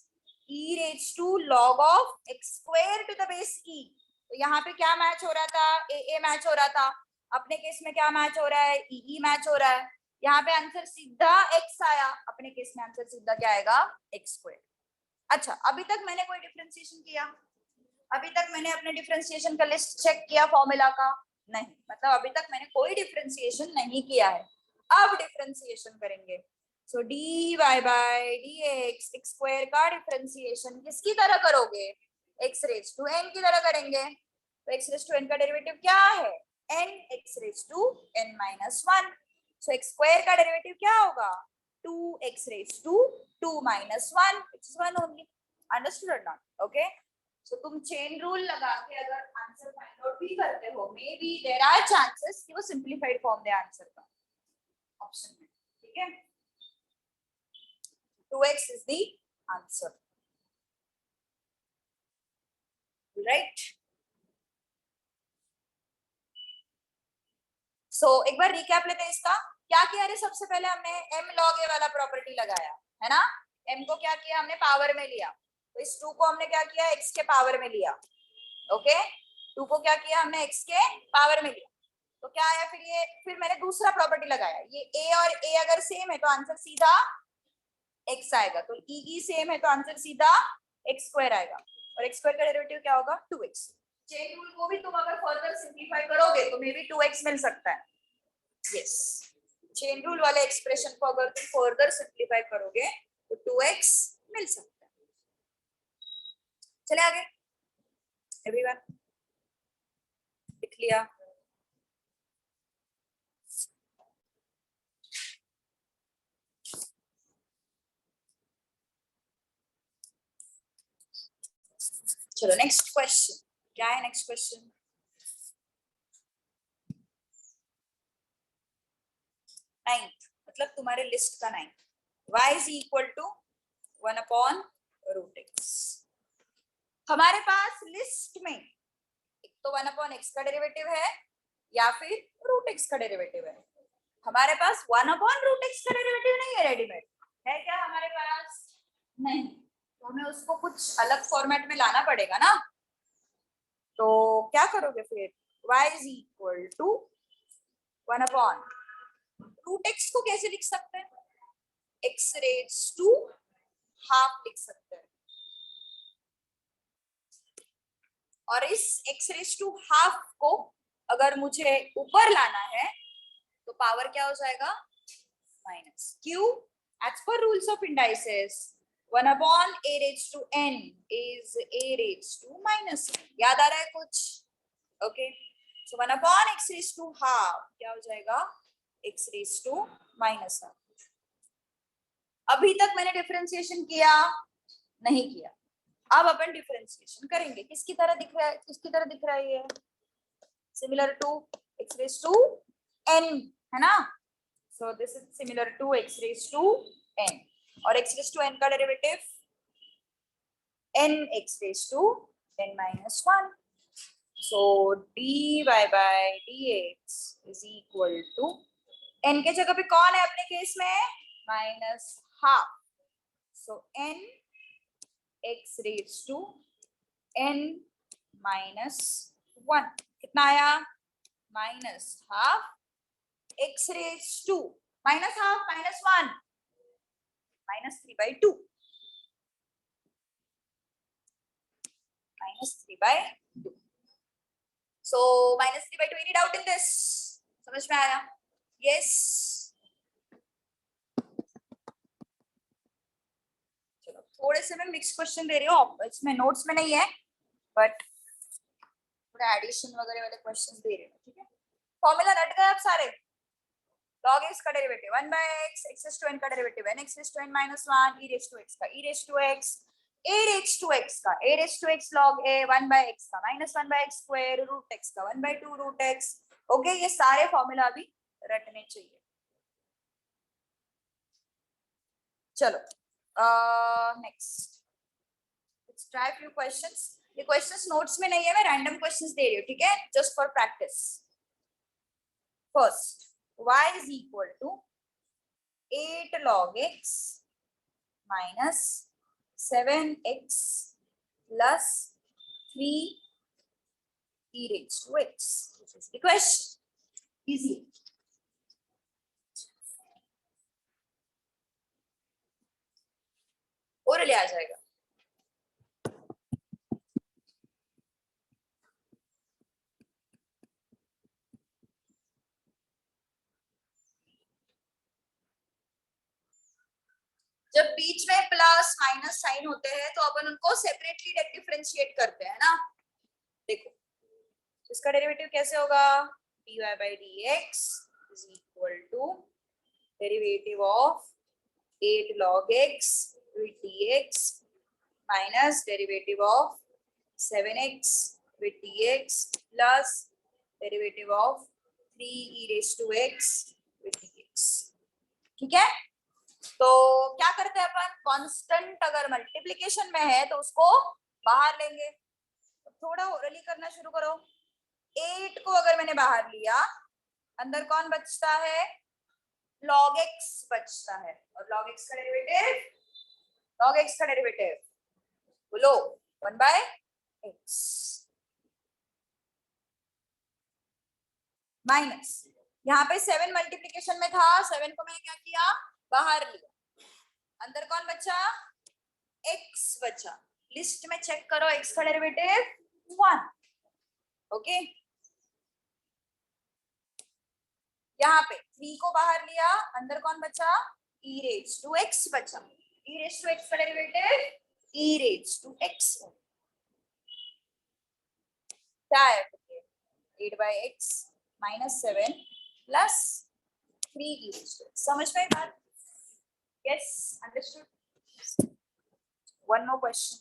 e raise to log of x square to the base e। तो यहाँ पे क्या मैच हो रहा था, ए मैच हो रहा था। अपने केस में क्या मैच हो रहा है, ई मैच हो रहा है। यहाँ पे आंसर सीधा x आया, अपने केस में आंसर सीधा क्या आएगा, x स्क्वायर। अच्छा, अभी तक मैंने कोई डिफरेंशिएशन किया, अभी तक मैंने अपने डिफरेंशिएशन का लिस्ट चेक किया फॉर्मूला का, नहीं, मतलब अभी तक मैंने कोई डिफरेंशिएशन नहीं किया है। अब डिफरेंशिएशन करेंगे। So dy by dx x square का डिफरेंशिएशन किसकी तरह करोगे, x रेज टू n की तरह करेंगे। तो x रेज टू n का डेरिवेटिव क्या है, n x raise to n minus 1। So x square का डेरिवेटिव क्या होगा, 2x raise to 2 minus 1 which is 1 only. Understood or not? Okay. So तुम चेन रूल लगा के अगर आंसर फाइंड आउट भी करते हो, may be there are chances कि वो सिंप्लीफाइड फॉर्म दे आंसर का ऑप्शन में. ठीक है. 2x is the answer. Right. So एक बार रिकैप लेते हैं इसका. क्या किया रे, सबसे पहले हमने m log a वाला प्रॉपर्टी लगाया है ना. m को क्या किया हमने, पावर में लिया. तो इस 2 को हमने क्या किया, x के पावर में लिया. ओके. 2 को क्या किया हमने, x के पावर में लिया. तो क्या आया फिर, ये फिर मैंने दूसरा प्रॉपर्टी लगाया. ये a और a अगर सेम है तो आंसर सीधा x आएगा. तो e सेम है तो आंसर सीधा x स्क्वायर आएगा. और x स्क्वायर का डेरिवेटिव क्या होगा, 2x. चेन रूल को भी तुम अगर फर्दर सिंप्लीफाई करोगे तो मे बी 2x मिल सकता है. यस. चेन रूल वाले एक्सप्रेशन को अगर तुम फर्दर सिंप्लीफाई करोगे तो 2x मिल सकता है. चले आगे. एवरीवन लिख लिया. चलो नेक्स्ट क्वेश्चन. क्या है नेक्स्ट क्वेश्चन. नाइन्थ, मतलब तुम्हारे लिस्ट का 9. y is equal to 1 upon root x. हमारे पास लिस्ट में एक तो 1 upon x का डेरिवेटिव है या फिर रूट x का डेरिवेटिव है. हमारे पास 1 upon root x का डेरिवेटिव नहीं है रेडीमेड. है क्या हमारे पास? नहीं. तो हमें उसको कुछ अलग फॉर्मेट में लाना पड़ेगा ना. तो क्या करोगे फिर, y is equal to 1 upon root x को कैसे लिख सकते हैं, x raised to हाफ लिख सकते हैं. और इस x raised to हाफ को अगर मुझे ऊपर लाना है तो पावर क्या हो जाएगा, माइनस. क्यों? As per rules of indices 1 upon a raised to n is a raised to minus. याद आ रहा है कुछ? Okay. So 1 upon x raised to half क्या हो जाएगा, x raised to minus half. अभी तक मैंने डिफरेंशिएशन किया नहीं किया. अब अपन डिफरेंशिएशन करेंगे. किसकी तरह दिख रहा है, किसकी तरह दिख रहा है ये, similar to x raised to n है ना. So this is similar to x raised to n. और x raised to n का derivative n x raised to n minus 1. So dy by dx is equal to n के जगह पे कौन है अपने केस में, minus half. So n x raised to n minus 1 कितना आया, minus half x raised to minus half minus 1 minus 3/2 minus 3/2. So minus 3/2. Any doubt in this? समझ में आया? यस. चलो थोड़े से मैं मिक्स क्वेश्चन दे रही हूँ, इसमें नोट्स में नहीं है बट थोड़ा एडिशन वगैरह वाले क्वेश्चन दे रही हूँ. ठीक है. फॉर्मूला रट गए आप सारे. log x का derivative 1 by x, x raised to n का derivative n x raised to n minus 1, e raised to x का e raised to x, a raised to x का a raised to x log a 1 by x का minus 1 by x square root x का 1 by 2 root x. ओके. ये सारे फॉर्मूला अभी रटने चाहिए. चलो next let's try few questions. ये क्वेश्चंस नोट्स में नहीं है, मैं रैंडम क्वेश्चंस दे रही हूँ. ठीक है, just for practice. First, y is equal to 8 log x minus 7x plus 3 e raised to x. This is the question. Easy. और ले आ जाएगा. जब बीच में प्लस माइनस साइन होते हैं तो अपन उनको सेपरेटली डिफरेंशिएट करते हैं ना. देखो इसका डेरिवेटिव कैसे होगा, dy by dx is equal to derivative of 8 log x with dx minus derivative of 7x with dx plus derivative of 3 e raised to x with dx. ठीक है, तो क्या करते हैं अपन, कांस्टेंट अगर मल्टीप्लिकेशन में है तो उसको बाहर लेंगे. थोड़ा ओरली करना शुरू करो. 8 को अगर मैंने बाहर लिया, अंदर कौन बचता है, log x बचता है. और log x का डेरिवेटिव बोलो 1/x माइनस, यहाँ पे 7 मल्टीप्लिकेशन में था, 7 को मैंने क्या किया, बाहर लिया. अंदर कौन बचा, x बचा. लिस्ट में चेक करो, x का डेरिवेटिव 1. ओके, यहाँ पे 3 को बाहर लिया, अंदर कौन बचा, e raised to x बचा. e raised to x का derivative e raised to x. क्या है 8/x minus 7 plus 3 e raised to x. समझ में बात? Yes, understood. One more question.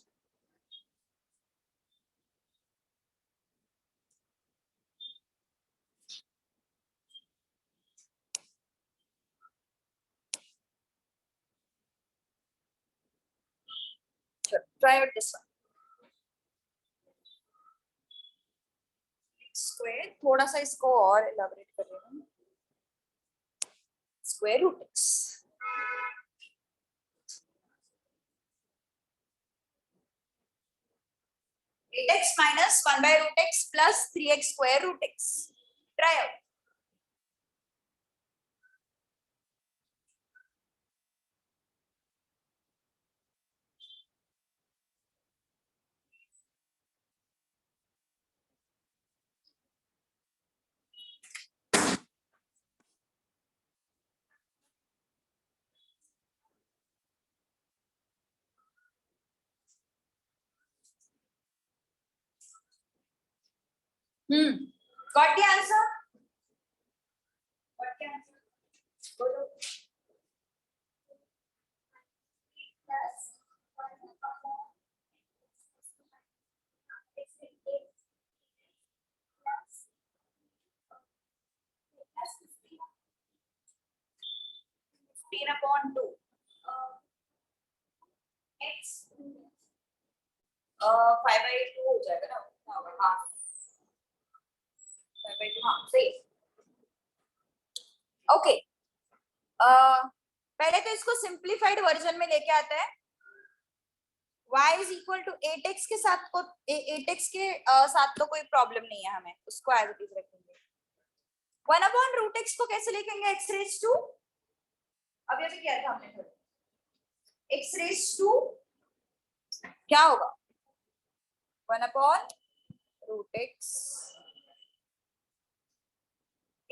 Sure. Try out this one. Square, थोड़ा सा इसको और elaborate कर रही हूँ. Square root x. x minus 1/root x plus 3x square root x. Try out. Got the answer? Got the answer? बोलो. upon 2. X 5/2 हो जाएगा ना, हाँ 5/2, हाँ सही. ओके, पहले तो इसको सिंप्लीफाइड वर्जन में लेके आते हैं. y is equal to 8x के साथ को 8x के साथ तो कोई प्रॉब्लम नहीं है, हमें उसको एज इट इज रखेंगे. 1/√x को कैसे लिखेंगे, x raised to, अभी अभी किया था हमने, x raised to क्या होगा, 1/√x.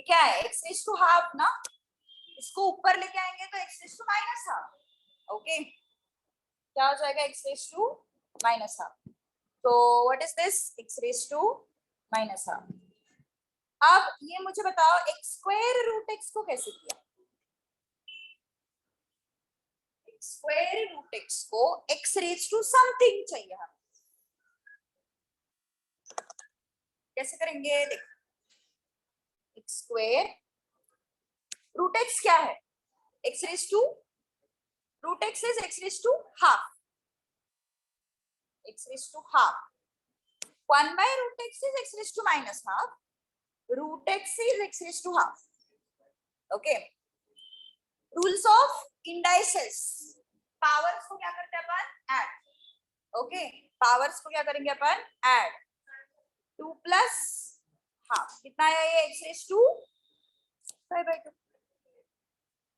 क्या है, x raised to हाफ ना, इसको ऊपर लेके आएंगे तो x raised to minus half. Okay, क्या हो जाएगा, x raised to minus half. तो what is this, x raised to minus half. अब ये मुझे बताओ, x स्क्वायर रूट x को कैसे किया, x स्क्वायर रूट x को x raised to समथिंग चाहिए हमें, कैसे करेंगे, देखो. x स्क्वायर रूट x क्या है, x raised to, root x is x raised to half, x raised to half. 1/√x is x raised to minus half, root x is x raised to half. Okay, rules of indices. powers को क्या करते हैं अपन, add. Okay, powers को क्या करेंगे अपन, add. 2 plus half कितना है ये, x raised to 5/2.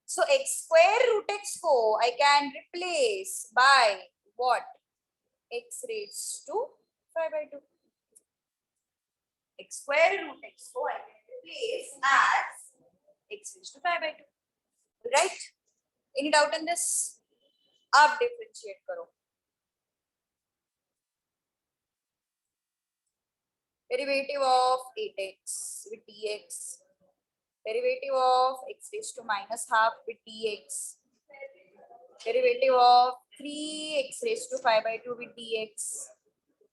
So x square root x को I can replace by what, x raised to 5/2. x square root x को I can replace as x raised to 5/2. Right? Any doubt in this? आप differentiate करो. Derivative of 8x with dx. Derivative of x raised to minus half with dx derivative of 3x raise to 5/2 with dx।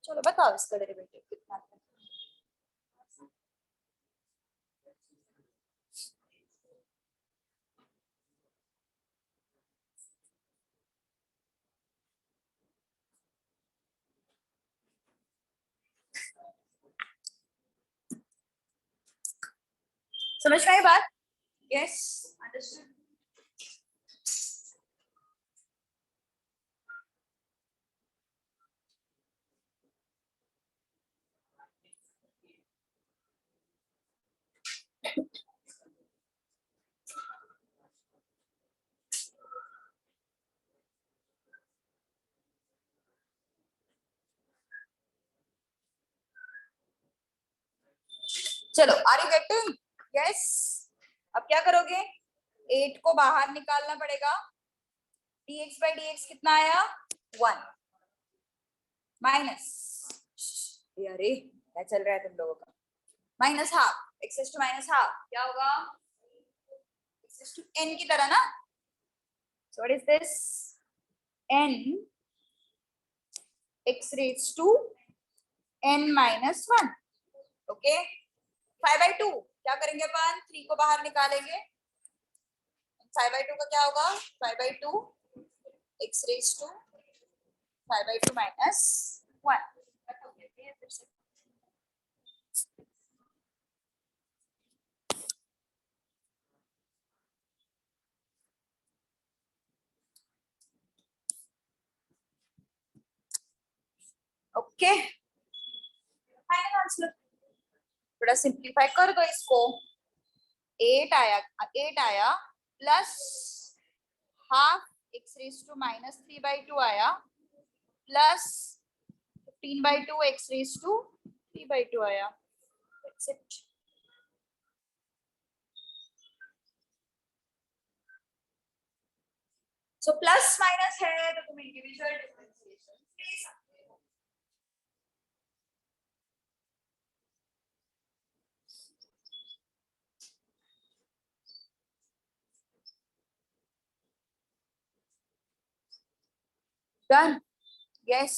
चलो बताओ इसका डेरिवेटिव कितना है। समझ में आई बात? Yes, understood. चलो, आर यू गेटिंग? यस। अब क्या करोगे? 8 को बाहर निकालना पड़ेगा। dx by dx कितना आया? 1 माइनस, अरे क्या चल रहा है तुम लोगों का, minus half x raise to minus half क्या होगा? एक्स रेज टू n की तरह ना। So what is this? n x raise to n minus 1। Okay, 5/2 क्या करेंगे अपन? 3 को बाहर निकालेंगे। 5/2 का क्या होगा? 5/2 x raise to 5/2 minus 1। Okay, final answer. थोड़ा सिंप्लीफाई कर दो इसको। 8 आया plus half x raise to minus 3/2 आया प्लस 15/2 एक्स रेज टू 3/2 आया। That's it. So plus minus है तो तुम इंडिविजुअल डिफरेंशिएशन ले सकते हो। Done. Yes.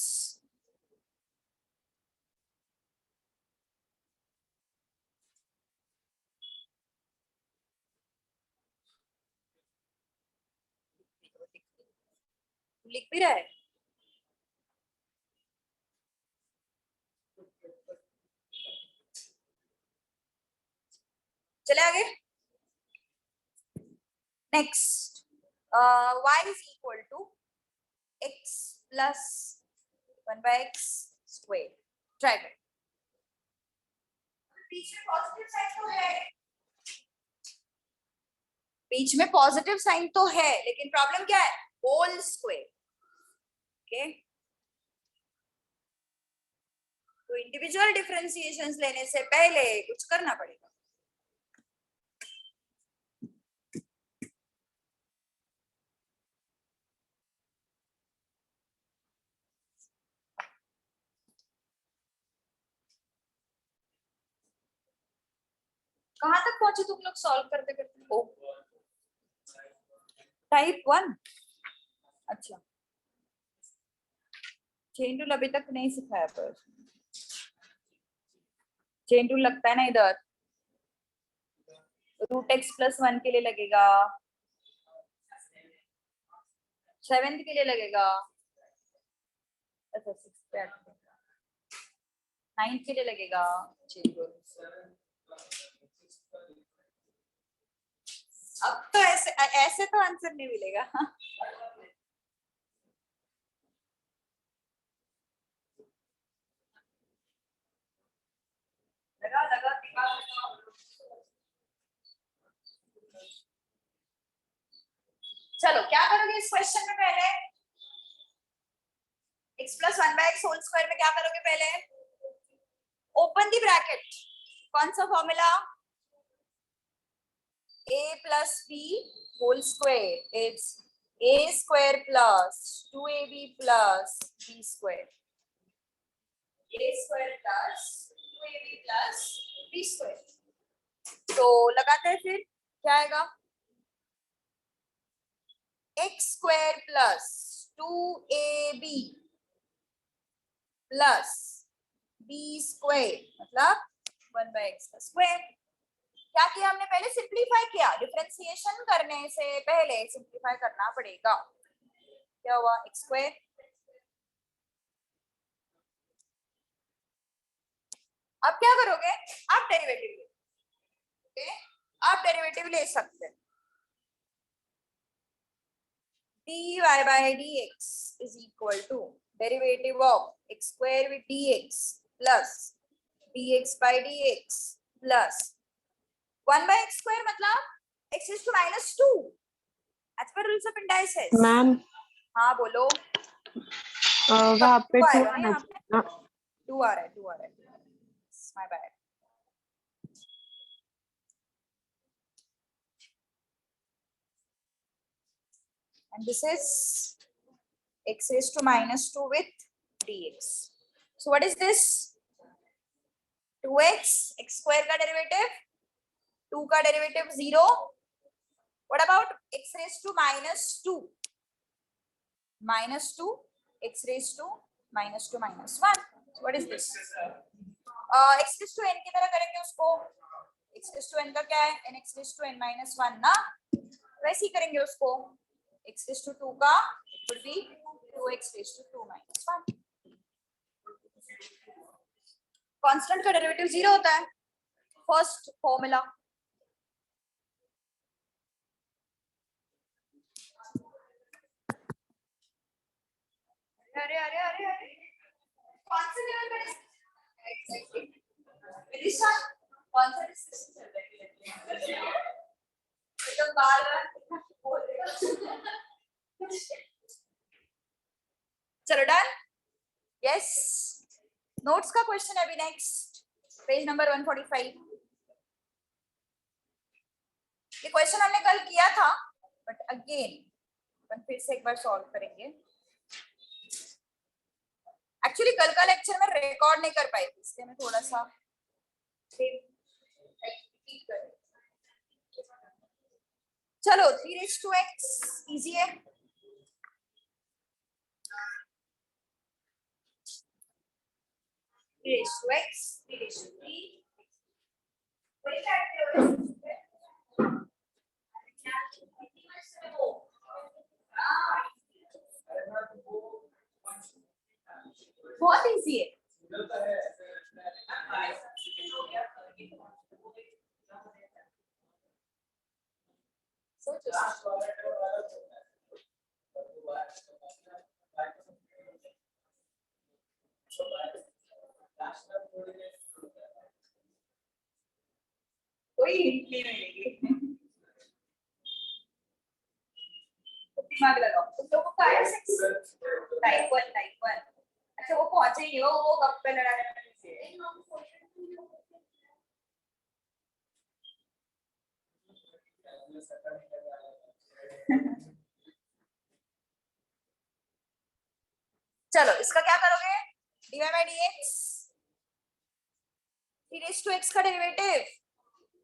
लिख भी रहा है। चले आगे। Next, y is equal to x plus 1/x square triangle. बीच में पॉजिटिव साइन तो है, बीच में पॉजिटिव साइन तो है, लेकिन प्रॉब्लम क्या है? Whole square. ओके, तो इंडिविजुअल डिफरेंशिएशंस लेने से पहले कुछ करना पड़ेगा। कहां तक पहुंचे तुम लोग सॉल्व करते करते? ओ, टाइप 1। अच्छा, चेन रूल अभी तक नहीं सिखाया पर चेन रूल लगता है ना इधर, √x+1 के लिए लगेगा, 7th के लिए लगेगा, अच्छा 6 पे 9th के लिए लगेगा चेन रूल। अब तो ऐसे ऐसे तो आंसर नहीं मिलेगा। लगा लगा चलो क्या करोगे इस क्वेश्चन में? पहले x plus 1/x whole square में क्या करोगे? पहले ओपन दी ब्रैकेट, कौन सा formula? a plus b whole square, it's a square plus 2ab plus b square, a square plus 2ab plus b square। तो लगाते हैं, फिर क्या आएगा? X square plus 2ab plus b square मतलब 1/x का स्क्वायर। क्या किया हमने? पहले सिंप्लीफाई किया। डिफरेंशिएशन करने से पहले सिंप्लीफाई करना पड़ेगा। क्या हुआ? एक्स स्क्वायर अब क्या करोगे? आप डेरिवेटिव ले, ओके, आप डेरिवेटिव ले सकते हैं। dy by dx is equal to derivative of x square with dx plus dx by dx plus 1 by x square मतलब x is to minus 2 as per rules of indices। Ma'am हाँ बोलो। वहाँ पे 2 आएगा ना आना यहाँ पे? चाहिए ना। 2 आ रहा है, 2 आ रहा है। My bad. And this is x raised to minus 2 with dx. So what is this? 2x, x square का derivative, 2 का derivative 0. What about x raised to minus 2? Minus 2, x raised to minus 2 minus 1. So what is this? x raised to n की तरह करेंगे उसको। x raised to n का क्या है? n x raised to n minus 1 ना, वैसे ही करेंगे उसको। x raised to 2 का it would be 2x raised to 2 minus 1। Constant का डेरिवेटिव 0 होता है। First formula. अरे अरे अरे अरे कौन से लेवल पे एग्जैक्टली विदिशा कौन सा डिस्कशन चल रहा है? तो बार बोल रहे हो। चलो डन। यस, नोट्स का क्वेश्चन है अभी नेक्स्ट, पेज नंबर 145। ये क्वेश्चन हमने कल किया था बट अगेन फिर से एक बार सॉल्व करेंगे। एक्चुअली कल का लेक्चर में रिकॉर्ड नहीं कर पाई थी, इसलिए मैं थोड़ा सा चलो 3 raised to x इजी है। raised to x, 3 raised to 3। बहुत इजी है। कोई हिंट नहीं मिलेगी। दिमाग लगाओ। तुम लोगों का है टाइप 1 टाइप 1। अच्छा वो पहुंचे ही हो, वो कब पे लड़ा रहे हैं? चलो इसका क्या करोगे? dy by dx 3 raised to x का डेरिवेटिव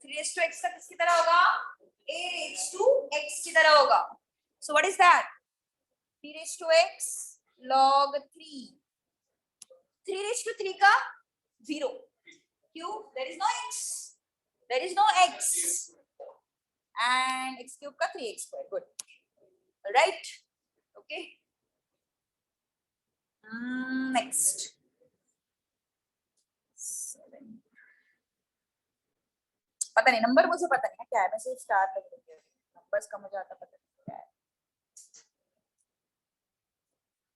3 raised to x का किसकी तरह होगा? a raised to x की तरह होगा। So what is that? 3 raised to x log 3। 3 raised to 3 का 0 क्यों? There is no x, there is no x and x cube का 3x square। Good, all right, okay। Next 7। पता नहीं नंबर, मुझे पता नहीं क्या है, मैं सिर्फ स्टार लग रही है, नंबर्स का मुझे आता पता नहीं क्या है।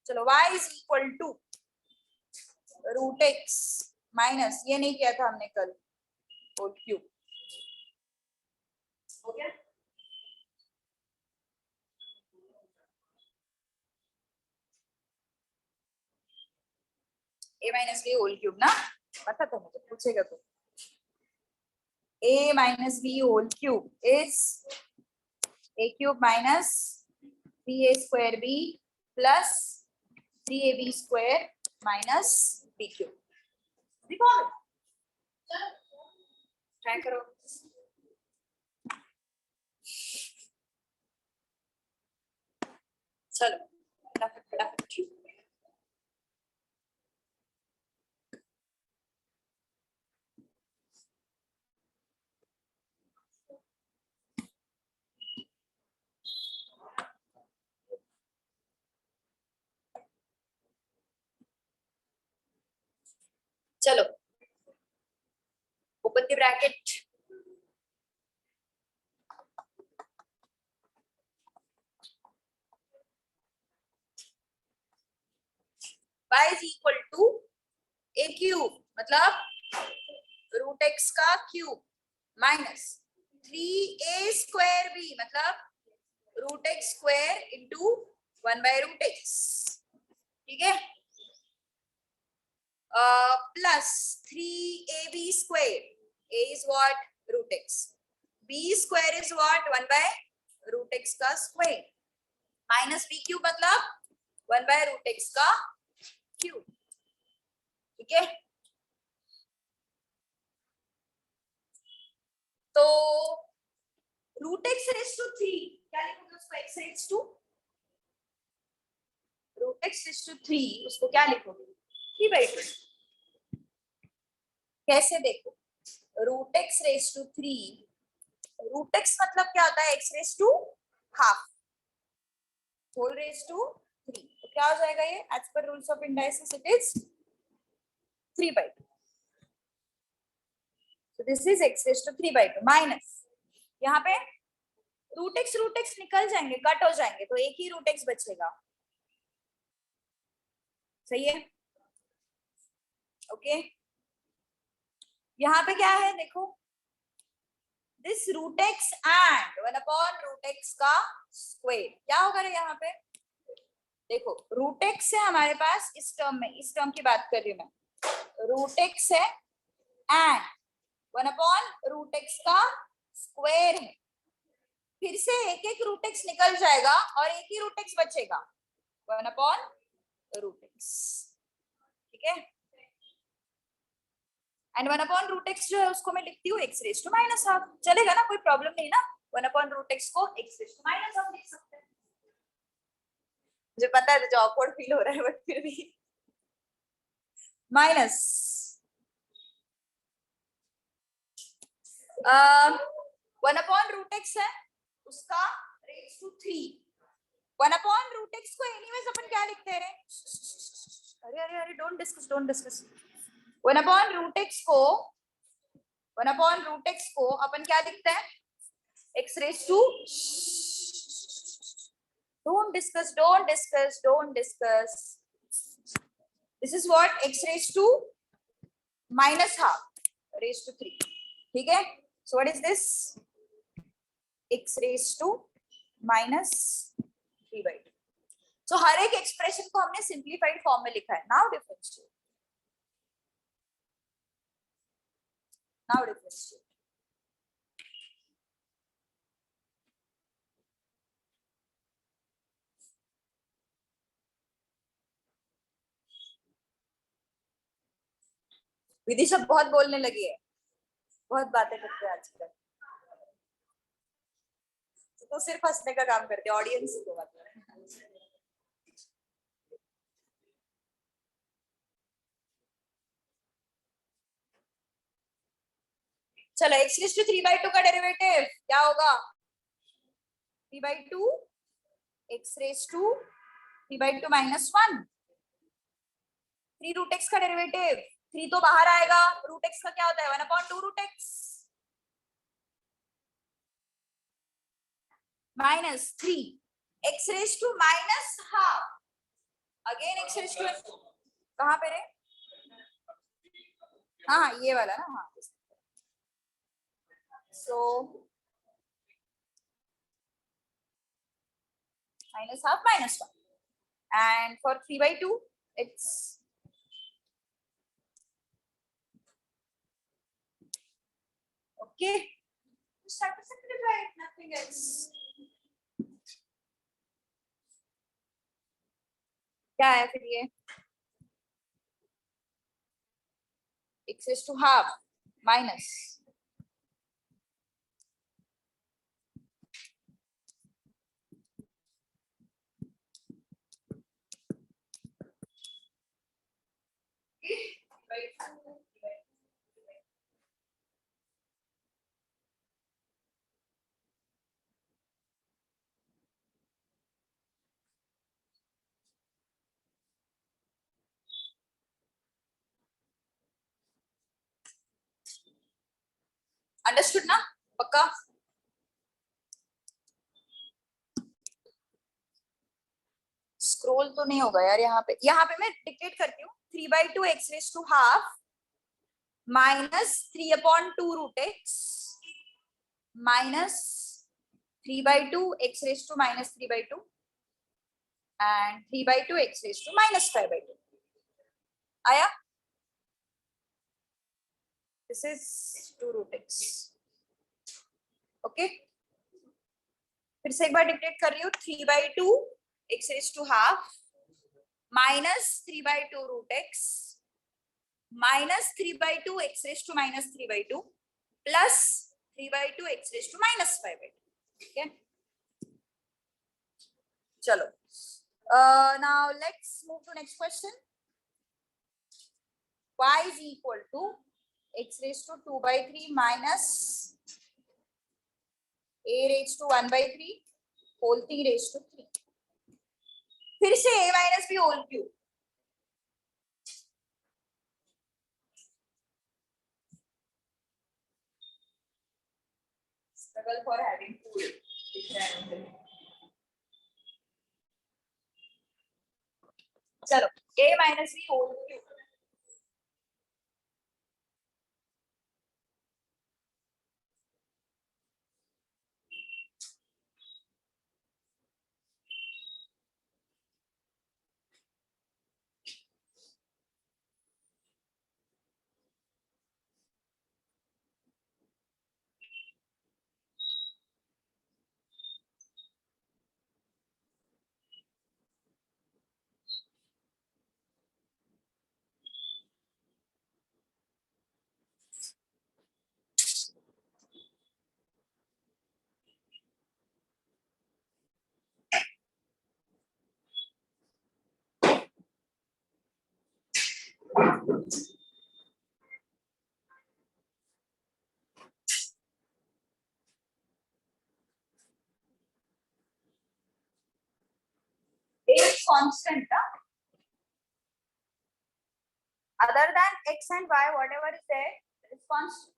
चलो y is equal to root x minus, ये नहीं किया था हमने कल, होल क्यूब। हो गया? a minus b whole cube ना, पता था मुझे, पूछेगा तो। a minus b whole cube is a cube minus 3a square b plus 3ab square minus b cube. Try करो। चलो फटाफट फटाफट। चलो open the bracket, y is equal to a cube मतलब रूट एक्स का cube minus 3a square b मतलब root x square into 1/√x, ठीक है, plus 3ab square, a is what root x, b square is what 1/√x का स्क्वायर माइनस b क्यूब मतलब 1/√x का क्यूब, ठीक है। तो रूट एक्स रेज टू 3 क्या लिखोगे उसको, x raise to root x raise to 3 उसको क्या लिखोगे 3/2। कैसे देखो, root x raise to 3, root x मतलब क्या होता है x raise to half whole raise to 3, तो क्या हो जाएगा ये as per rules of indices it is 3/2। So this is x raised to 3/2 minus यहाँ पे रूट एक्स निकल जाएंगे, कट हो जाएंगे, तो एक ही रूट एक्स बचेगा, सही है, ओके। यहाँ पे क्या है देखो, this root x and 1/√x का स्क्वायर क्या होगा रे यहाँ पे, देखो रूट एक्स है हमारे पास इस टर्म में, इस टर्म की बात कर रही हूँ मैं, रूट एक्स है एंड 1/√x का स्क्वायर है, फिर से एक एक रूट एक्स निकल जाएगा और एक ही रूट एक्स बचेगा 1/√x, ठीक है। एंड 1/√x जो है उसको मैं लिखती हूँ x रेज टू -हाफ, चलेगा ना, कोई प्रॉब्लम नहीं ना, 1/√x को x रेज टू -हाफ लिख सकते हैं। मुझे पता है जो ऑकवर्ड फील हो रहा है बट फिर भी माइनस 1/√x है उसका रेज टू 3, 1/√x को एनीवेज अपन क्या लिखते हैं, अरे अरे अरे डोंट डिस्कस 1/√x को अपन क्या लिखते हैं x raise to, don't discuss, this is what x raised to -half raised to 3, ठीक है। so what is this, x raised to -3/2। so हर एक एक्सप्रेशन को हमने सिंप्लीफाइड फॉर्म में लिखा है, नाउ डिफरेंशिएट, विदिशा बहुत बोलने लगी है, बहुत बातें करते हैं आजकल, तो सिर्फ हंसने का काम करते हैं, ऑडियंस को बात कर रहे हैं। चलो x रेज टू 3/2 का डेरिवेटिव क्या होगा, 3/2 x raise to 3/2 -1, 3 root x का डेरिवेटिव, 3 तो बाहर आएगा, रूट एक्स का क्या होता है 1/2√x -3 x raise to -half, again x raise to, कहां पे रे, हाँ ये वाला ना, हाँ, so -half -1, and for 3/2 it's okay, start to simplify it, nothing else। क्या है फिर ये x raise to half minus understood ना? पक्का? स्क्रोल तो नहीं होगा यार यहाँ पे मैं डिक्टेट करती हूँ 3/2 x⁻² minus 3/2 √x minus 3/2 x⁻³ and 3/2 x⁻⁻²। आया? This is 2√x। ओके, फिर से एक बार डिक्टेट कर रही हूँ 3/2 minus 3/2 √x minus 3/2 x⁻³ plus 3/2 x⁻⁻²। ठीक है, चलो now let's move to next question. y is equal to x⁻² minus a⁻1/3 whole thing raised to 3। फिर से a minus b whole cube। Struggle for having food। चलो a minus b whole cube। A is constant, other than x and y, whatever is there, it is constant।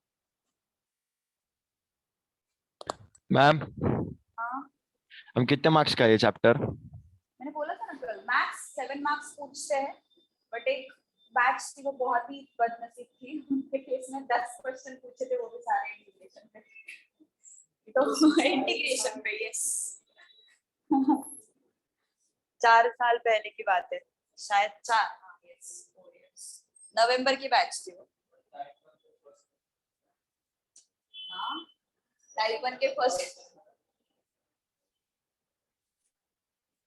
Ma'am हाँ, हम कितने मार्क्स का है ये चैप्टर? मैंने बोला था ना कल मैथ्स 7 मार्क्स पूछते हैं, बट एक बैच थी वो बहुत ही बदनसीब थी, उनके केस में 10 क्वेश्चन पूछे थे, वो भी सारे इंटीग्रेशन पे। तो इंटीग्रेशन पे यस 4 साल पहले की बात है, शायद 4, हाँ यस 4 इयर्स, नवंबर की बैच थी वो। हाँ, टाइप 1 के फर्स्ट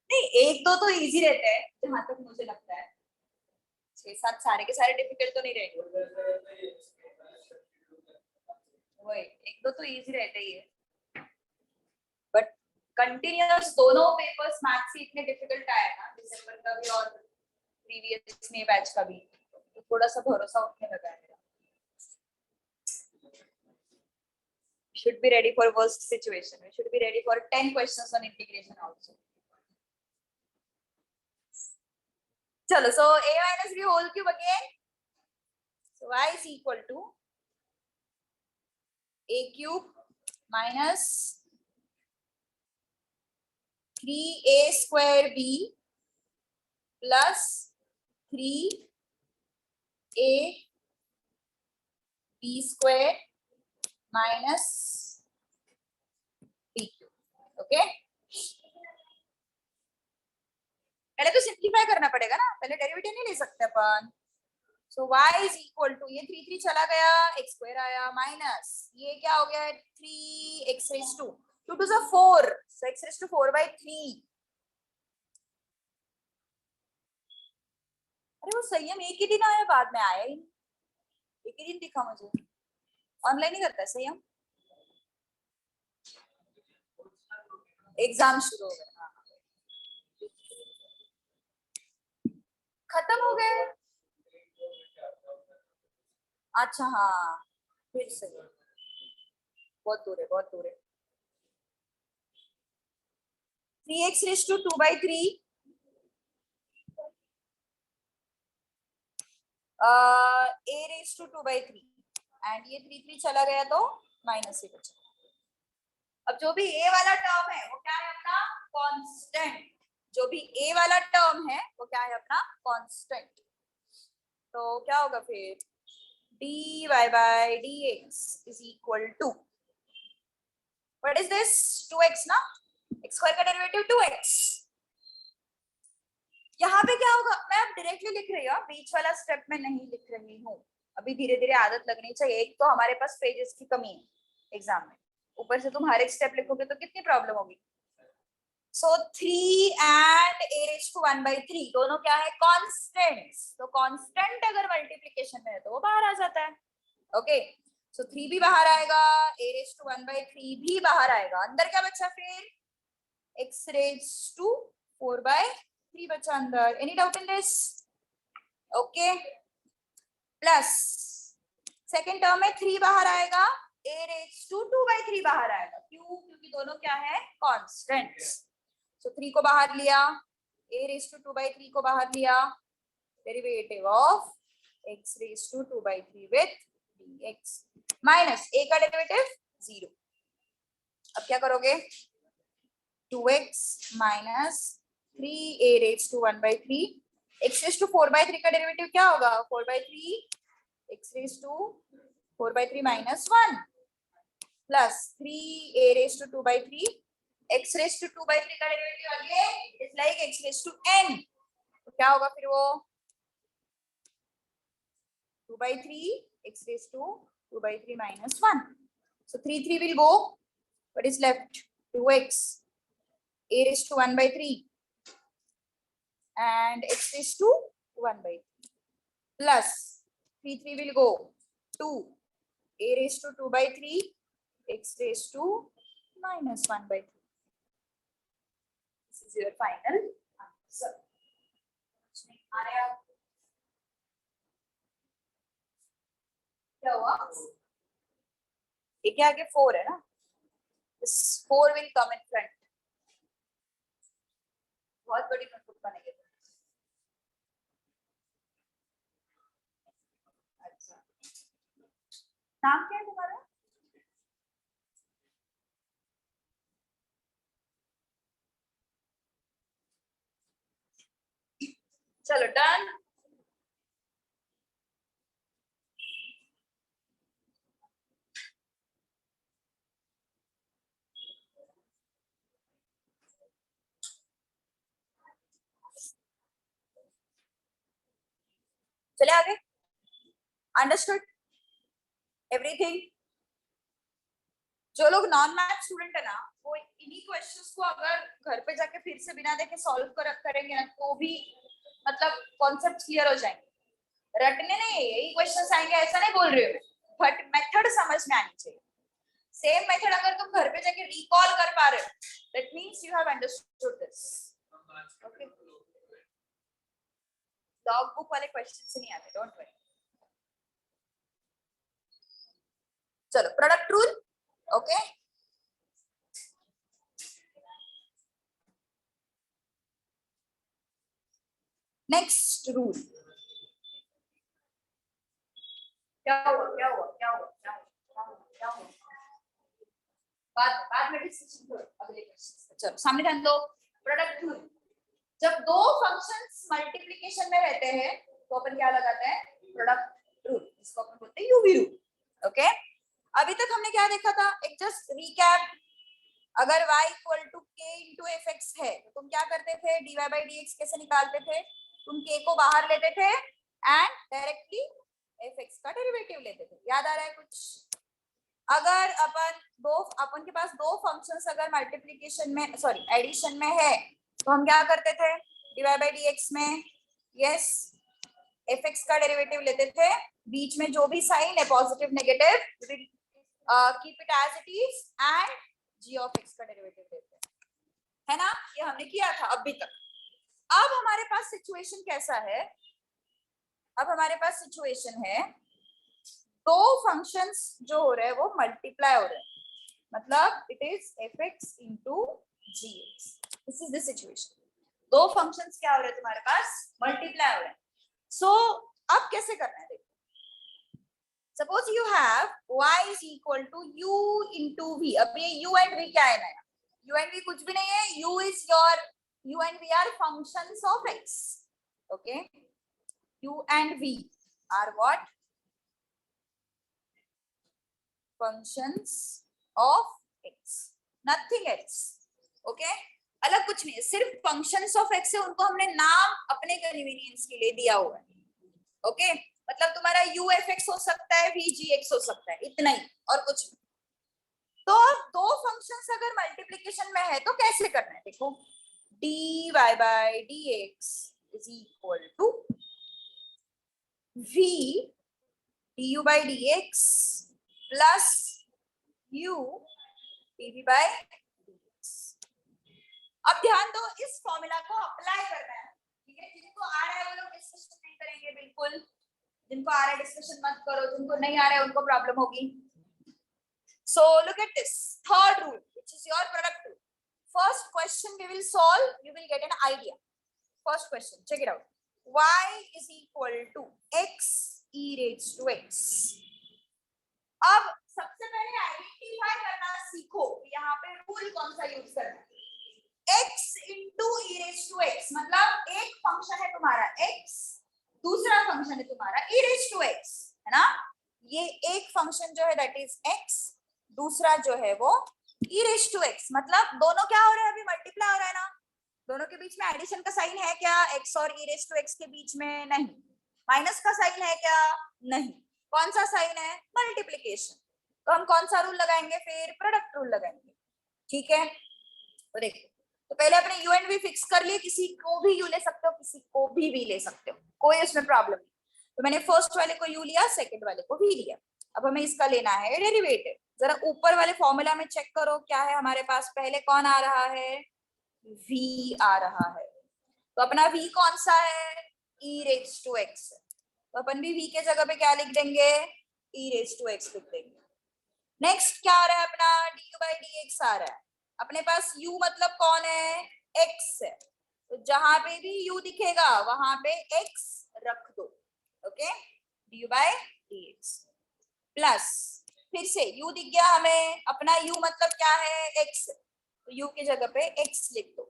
नहीं, 1-2 तो इजी रहते हैं जहां तक मुझे लगता है, 6-7 सारे के सारे डिफिकल्ट तो नहीं रहेंगे, वही 1-2 तो इजी रहते ही है, बट कंटिन्यूअस दोनों पेपर्स मैथ्स से इतने डिफिकल्ट आए ना, दिसंबर का भी और प्रीवियस में बैच का भी, तो थोड़ा सा भरोसा उठने लगा है मेरा। Should be ready for worst situation, we should be ready for 10 questions on integration also। चलो, so a minus b whole cube again, so y is equal to a cube minus 3a square b plus 3a b square minus b cube। Okay, पहले तो सिंप्लीफाई करना पड़ेगा ना, पहले डेरिवेटिव नहीं ले सकते अपन। सो y इज इक्वल टू, ये 3 चला गया, x² आया, माइनस ये क्या हो गया 3x⁻², 2 2 4, so x⁻⁴/3। अरे वो संयम एक ही दिन आया, बाद में आया ही, एक ही दिन दिखा मुझे, ऑनलाइन ही करता है संयम, एग्जाम शुरू हो गए, खत्म हो गए। अच्छा हाँ, फिर से बहुत दूर है, बहुत दूर है। 3x raise to 2/3 a raise to 2/3 and ये 3 चला गया तो माइनस ही बचा। अब जो भी a वाला टर्म है वो क्या है अपना कांस्टेंट, जो भी a वाला टर्म है वो क्या है अपना कांस्टेंट। तो क्या होगा फिर dy by dx is equal to what is this 2x ना, x स्क्वायर का डेरिवेटिव 2x। यहाँ पे क्या होगा, मैं अब डायरेक्टली लिख रही हूँ, बीच वाला स्टेप में नहीं लिख रही हूँ, अभी धीरे धीरे आदत लगनी चाहिए। एक तो हमारे पास पेजेस की कमी है एग्जाम में, ऊपर से तुम हर एक स्टेप लिखोगे तो कितनी प्रॉब्लम होगी। सो 3 एंड a रेज टू 1/3 दोनों क्या है कांस्टेंट्स, तो कांस्टेंट अगर मल्टीप्लिकेशन में है तो वो बाहर आ जाता है। ओके सो 3 भी बाहर आएगा, a रेज टू 1/3 भी बाहर आएगा, अंदर क्या बचा फिर x रेज टू 4/3 बचा अंदर। Any doubt in this? Okay plus second term में 3 बाहर आएगा, a रेज टू 2/3 बाहर आएगा। क्यों? क्योंकि दोनों क्या है कांस्टेंट्स। सो 3 को बाहर लिया, a रेज टू 2/3 को बाहर लिया, derivative of x raise to 2/3 with dx minus a का डेरिवेटिव 0। अब क्या करोगे 2x minus 3a raise to 1/3, x raise to 4/3 का डेरिवेटिव क्या होगा 4/3 x raise to 4/3 minus 1 plus 3a raise to 2/3 x raise to 2/3 का derivative again is like x raise to n, तो क्या होगा फिर वो 2/3 x raised to 2/3 minus 1. So 3 will go. What is left? 2x a raised to 1/3 and x raised to 1/3 plus 3 will go 2 a raised to 2/3 x raised to minus 1/3. This is your final answer. क्या हुआ? ये क्या आगे 4 है ना, this 4 will come in front। बहुत बड़ी नोटबुक बनेगी। अच्छा नाम क्या है तुम्हारा? चलो डन। चले आगे। Understood everything? जो लोग नॉन मैथ स्टूडेंट है ना वो इन्हीं क्वेश्चंस को अगर घर पे जाके फिर से बिना देखे सॉल्व करेंगे ना तो भी मतलब कॉन्सेप्ट क्लियर हो जाएंगे। रटने नहीं यही क्वेश्चंस आएंगे ऐसा नहीं बोल रही हूँ, बट मेथड समझ में आनी चाहिए। सेम मेथड अगर तुम घर पे जाके रिकॉल कर पा रहे हो that means you have understood this. Okay log book वाले क्वेश्चन से नहीं आते, डोंट वरी। चलो product rule. Okay next rule. क्या हुआ क्या हुआ क्या हुआ क्या हुआ क्या हुआ? बाद में डिस्कशन करो अगले क्वेश्चन। चलो सामने ध्यान दो। प्रोडक्ट रूल, जब दो फंक्शंस मल्टीप्लिकेशन में रहते हैं तो अपन क्या लगाते हैं प्रोडक्ट रूल, जिसको अपन बोलते हैं यूवी रूल। ओके अभी तक हमने क्या देखा था, एक जस्ट रिकैप। अगर y equal to k into F x है तो तुम क्या करते थे dy by dx कैसे निकालते थे, तुम k को बाहर लेते थे एंड डायरेक्टली एफ एक्स का डेरिवेटिव लेते थे। याद आ रहा है कुछ? अगर अपन के पास दो फंक्शंस अगर मल्टीप्लिकेशन में सॉरी एडिशन में है तो हम क्या करते थे dy by dx में यस एफ एक्स का डेरिवेटिव लेते थे, बीच में जो भी साइन है positive negative keep it as it is and g of x का डेरिवेटिव लेते हैं, है ना? ये हमने किया था अभी तक। अब हमारे पास सिचुएशन कैसा है, अब हमारे पास सिचुएशन है दो फंक्शंस जो हो रहे हैं वो मल्टीप्लाई हो रहे हैं, मतलब it is fx into gx. This is the situation. दो फंक्शंस क्या हो रहे हैं तुम्हारे पास, मल्टीप्लाई हो रहे हैं. सो अब कैसे करना है, देखो. Suppose you have y is equal to u into v. अब ये u and v क्या है नया, u and v कुछ भी नहीं है. u and v are functions of x. Okay, u and v are what? Functions of x, nothing else. Okay, अलग कुछ नहीं है, सिर्फ functions of x है, उनको हमने नाम अपने कन्वीनियंस के लिए दिया हुआ है. ओके, मतलब तुम्हारा u fx हो सकता है, v gx हो सकता है, इतना ही और कुछ नहीं. तो दो फंक्शंस अगर मल्टीप्लिकेशन में है तो कैसे करना है, देखो. dy by dx is equal to v du by dx plus u dv by dx. अब ध्यान दो, इस फॉर्मूला को अप्लाई करना है. ठीक है, जिनको आ रहा है वो लोग डिस्कशन नहीं करेंगे, बिल्कुल. जिनको आ रहा है डिस्कशन मत करो, जिनको नहीं आ रहा है उनको प्रॉब्लम होगी. So look at this third rule, which is your product rule. First question we will solve, you will get an idea. First question, check it out. Y is equal to x e raised to x. अब सबसे पहले आइडेंटिफाई करना सीखो, यहाँ पे रूल कौन सा यूज करना है. x into e raised to x, मतलब एक फंक्शन है तुम्हारा x, दूसरा फंक्शन है तुम्हारा e raised to x, है ना. ये एक फंक्शन जो है दैट इज x, दूसरा जो है वो e raised to x, मतलब दोनों क्या हो रहे हैं, अभी मल्टीप्लाई हो रहा है ना. दोनों के बीच में एडिशन का साइन है क्या, x और e raised to x के बीच में नहीं. माइनस का साइन है क्या, नहीं. कौन सा साइन है, मल्टीप्लिकेशन. तो हम कौन सा रूल लगाएंगे, फिर प्रोडक्ट रूल लगाएंगे. ठीक है, तो देखो, तो पहले अपने u एंड v फिक्स कर लिए. किसी को भी u ले सकते हो, किसी को भी v ले सकते हो, कोई उसमें प्रॉब्लम नहीं. तो मैंने फर्स्ट वाले को u लिया, सेकंड वाले को v लिया. अब हमें इसका लेना है डेरिवेटिव. जरा ऊपर वाले फॉर्मूला में चेक करो क्या है हमारे पास. पहले कौन आ रहा है, v आ रहा है. तो अपना v कौन सा है, e raised to x. तो अपन भी v के जगह पे क्या लिख देंगे, e raised to x लिख देंगे. नेक्स्ट क्या आ रहा है अपना, du by dx आ रहा है. अपने पास u मतलब कौन है, x है. तो जहां पे भी u दिखेगा वहां पे x रख दो. Okay, du by dx plus, फिर से u दिख गया हमें, अपना u मतलब क्या है, x. तो u की जगह पे x लिख दो.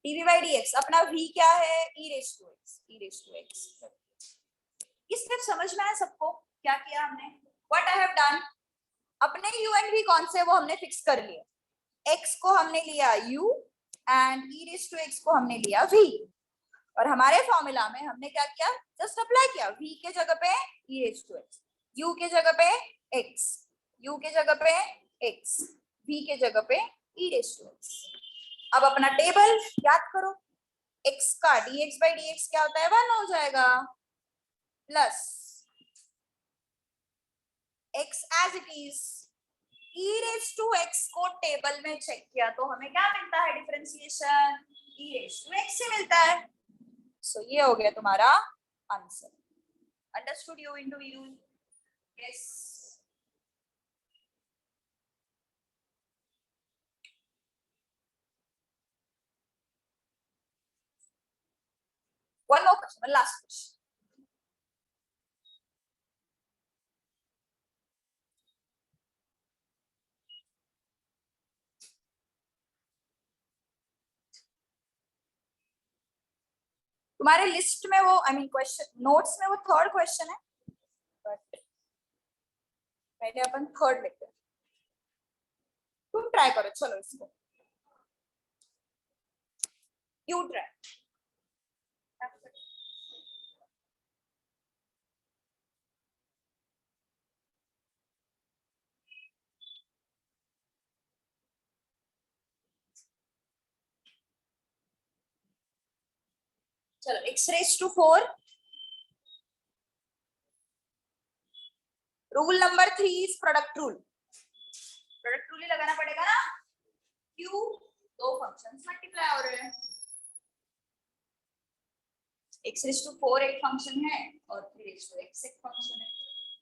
dv by dx, अपना v क्या है, e raised to x, e raised to x. इस स्टेप समझ में आया सबको, क्या किया हमने, व्हाट आई हैव डन. अपने u एंड v कौन से वो हमने फिक्स कर लिए. x को हमने लिया u and e raised to x को हमने लिया v. और हमारे फॉर्मूला में हमने क्या किया, जस्ट अप्लाई किया. v के जगह पे e raised to x, u के जगह पे x, u के जगह पे x, v के जगह पे e raised to x. अब अपना टेबल याद करो, x का dx by dx क्या होता है, 1 हो जाएगा. Plus x as it is, e raised to x को टेबल में चेक किया तो हमें क्या मिलता है, differentiation e raised to x से मिलता है. सो ये हो गया तुम्हारा answer. Understood u into v rule? Yes. One more question, one last question. तुम्हारे लिस्ट में वो आई मीन क्वेश्चन नोट्स में वो थर्ड क्वेश्चन है, बट पहले अपन थर्ड लिखते हैं. तुम ट्राई करो, चलो इसको यू ट्राई. चलो x raised to 4. Rule number 3 is product rule. Product rule ही लगाना पड़ेगा ना, क्यों, दो फंक्शंस मल्टीप्लाई हो रहे हैं. x raised to 4 एक फंक्शन है और 3 raised to x एक फंक्शन है,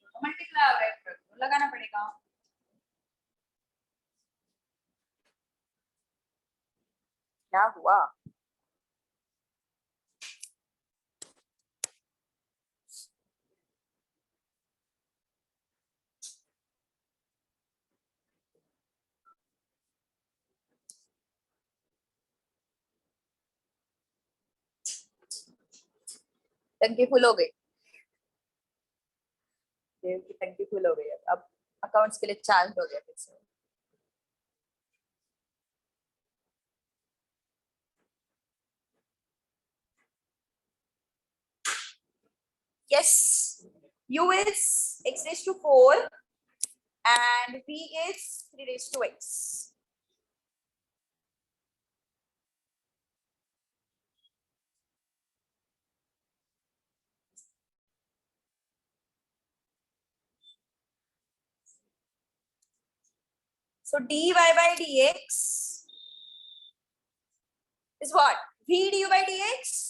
तो जाएगा। क्या हुआ? टंकी फुल हो गई, देव की टंकी फुल हो गई। अब अकाउंट्स के लिए चार्ज हो गया फिर से। Yes, u is x raised to 4 and v is 3 raised to x. So dy by dx is what? v du by dx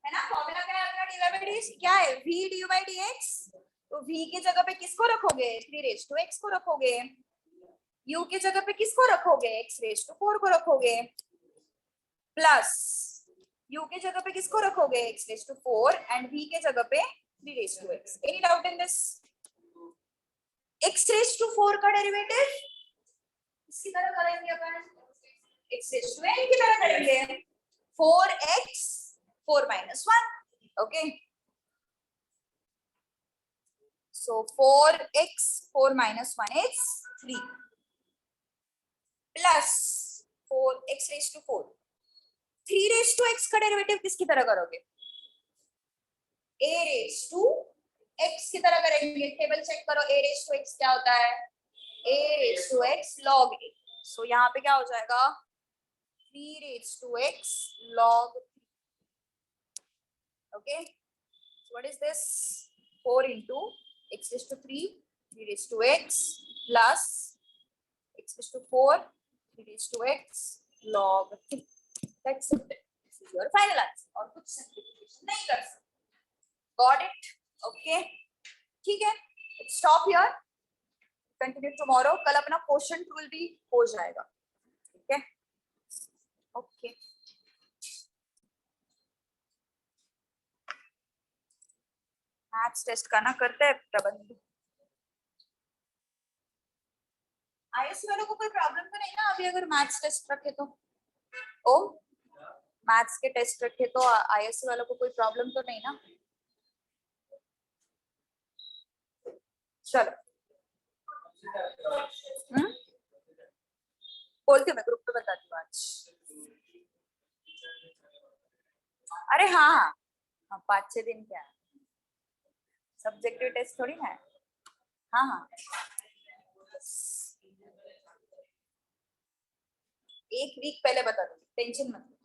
है ना? फॉर्मूला क्या है आपका dy by dx? क्या है? v du by dx। तो v की जगह पे किसको रखोगे? 3 raised to x को रखोगे। u की जगह पे किसको रखोगे? x raised to 4 को रखोगे। प्लस u की जगह पे किसको रखोगे? x raised to 4 and v के जगह पे 3 raised to x। Any doubt in this? x raised to 4 का डेरिवेटिव किसकी तरह करेंगे अपन? x raised to n की तरह करेंगे। 4x 4 minus 1। Okay, so 4x 4 minus 1 is 3 plus 4x raised to 4। 3 raised to x का डेरिवेटिव किसकी तरह करोगे? a raised to x की तरह करेंगे। टेबल चेक करो, a raised to x क्या होता है? a raised to x log a। so यहाँ पे क्या हो जाएगा? 3 raised to x log 3। okay, so what is this? 4 into x raised to 3 3 raised to x plus x raised to 4 3 raised to x log 3। that's it, this is your final answer। और कुछ simplification नहीं कर सकते। got it? okay, ठीक है, stop here, continue tomorrow। कल अपना quotient rule भी हो जाएगा। ठीक है, ओके। मैथ्स टेस्ट का ना करते हैं प्रबंध। आईएस वालों को कोई प्रॉब्लम तो नहीं ना अभी अगर मैथ्स टेस्ट रखे तो? ओ, मैथ्स के टेस्ट रखे तो आईएस वालों को कोई प्रॉब्लम तो नहीं ना? चलो, बोलती हूँ मैं, ग्रुप पे बताती हूँ आज। अरे हाँ हाँ हाँ, 5-6 दिन क्या है, सब्जेक्टिव टेस्ट थोड़ी ना है। हाँ हाँ, एक वीक पहले बता दूंगी, टेंशन मत लो।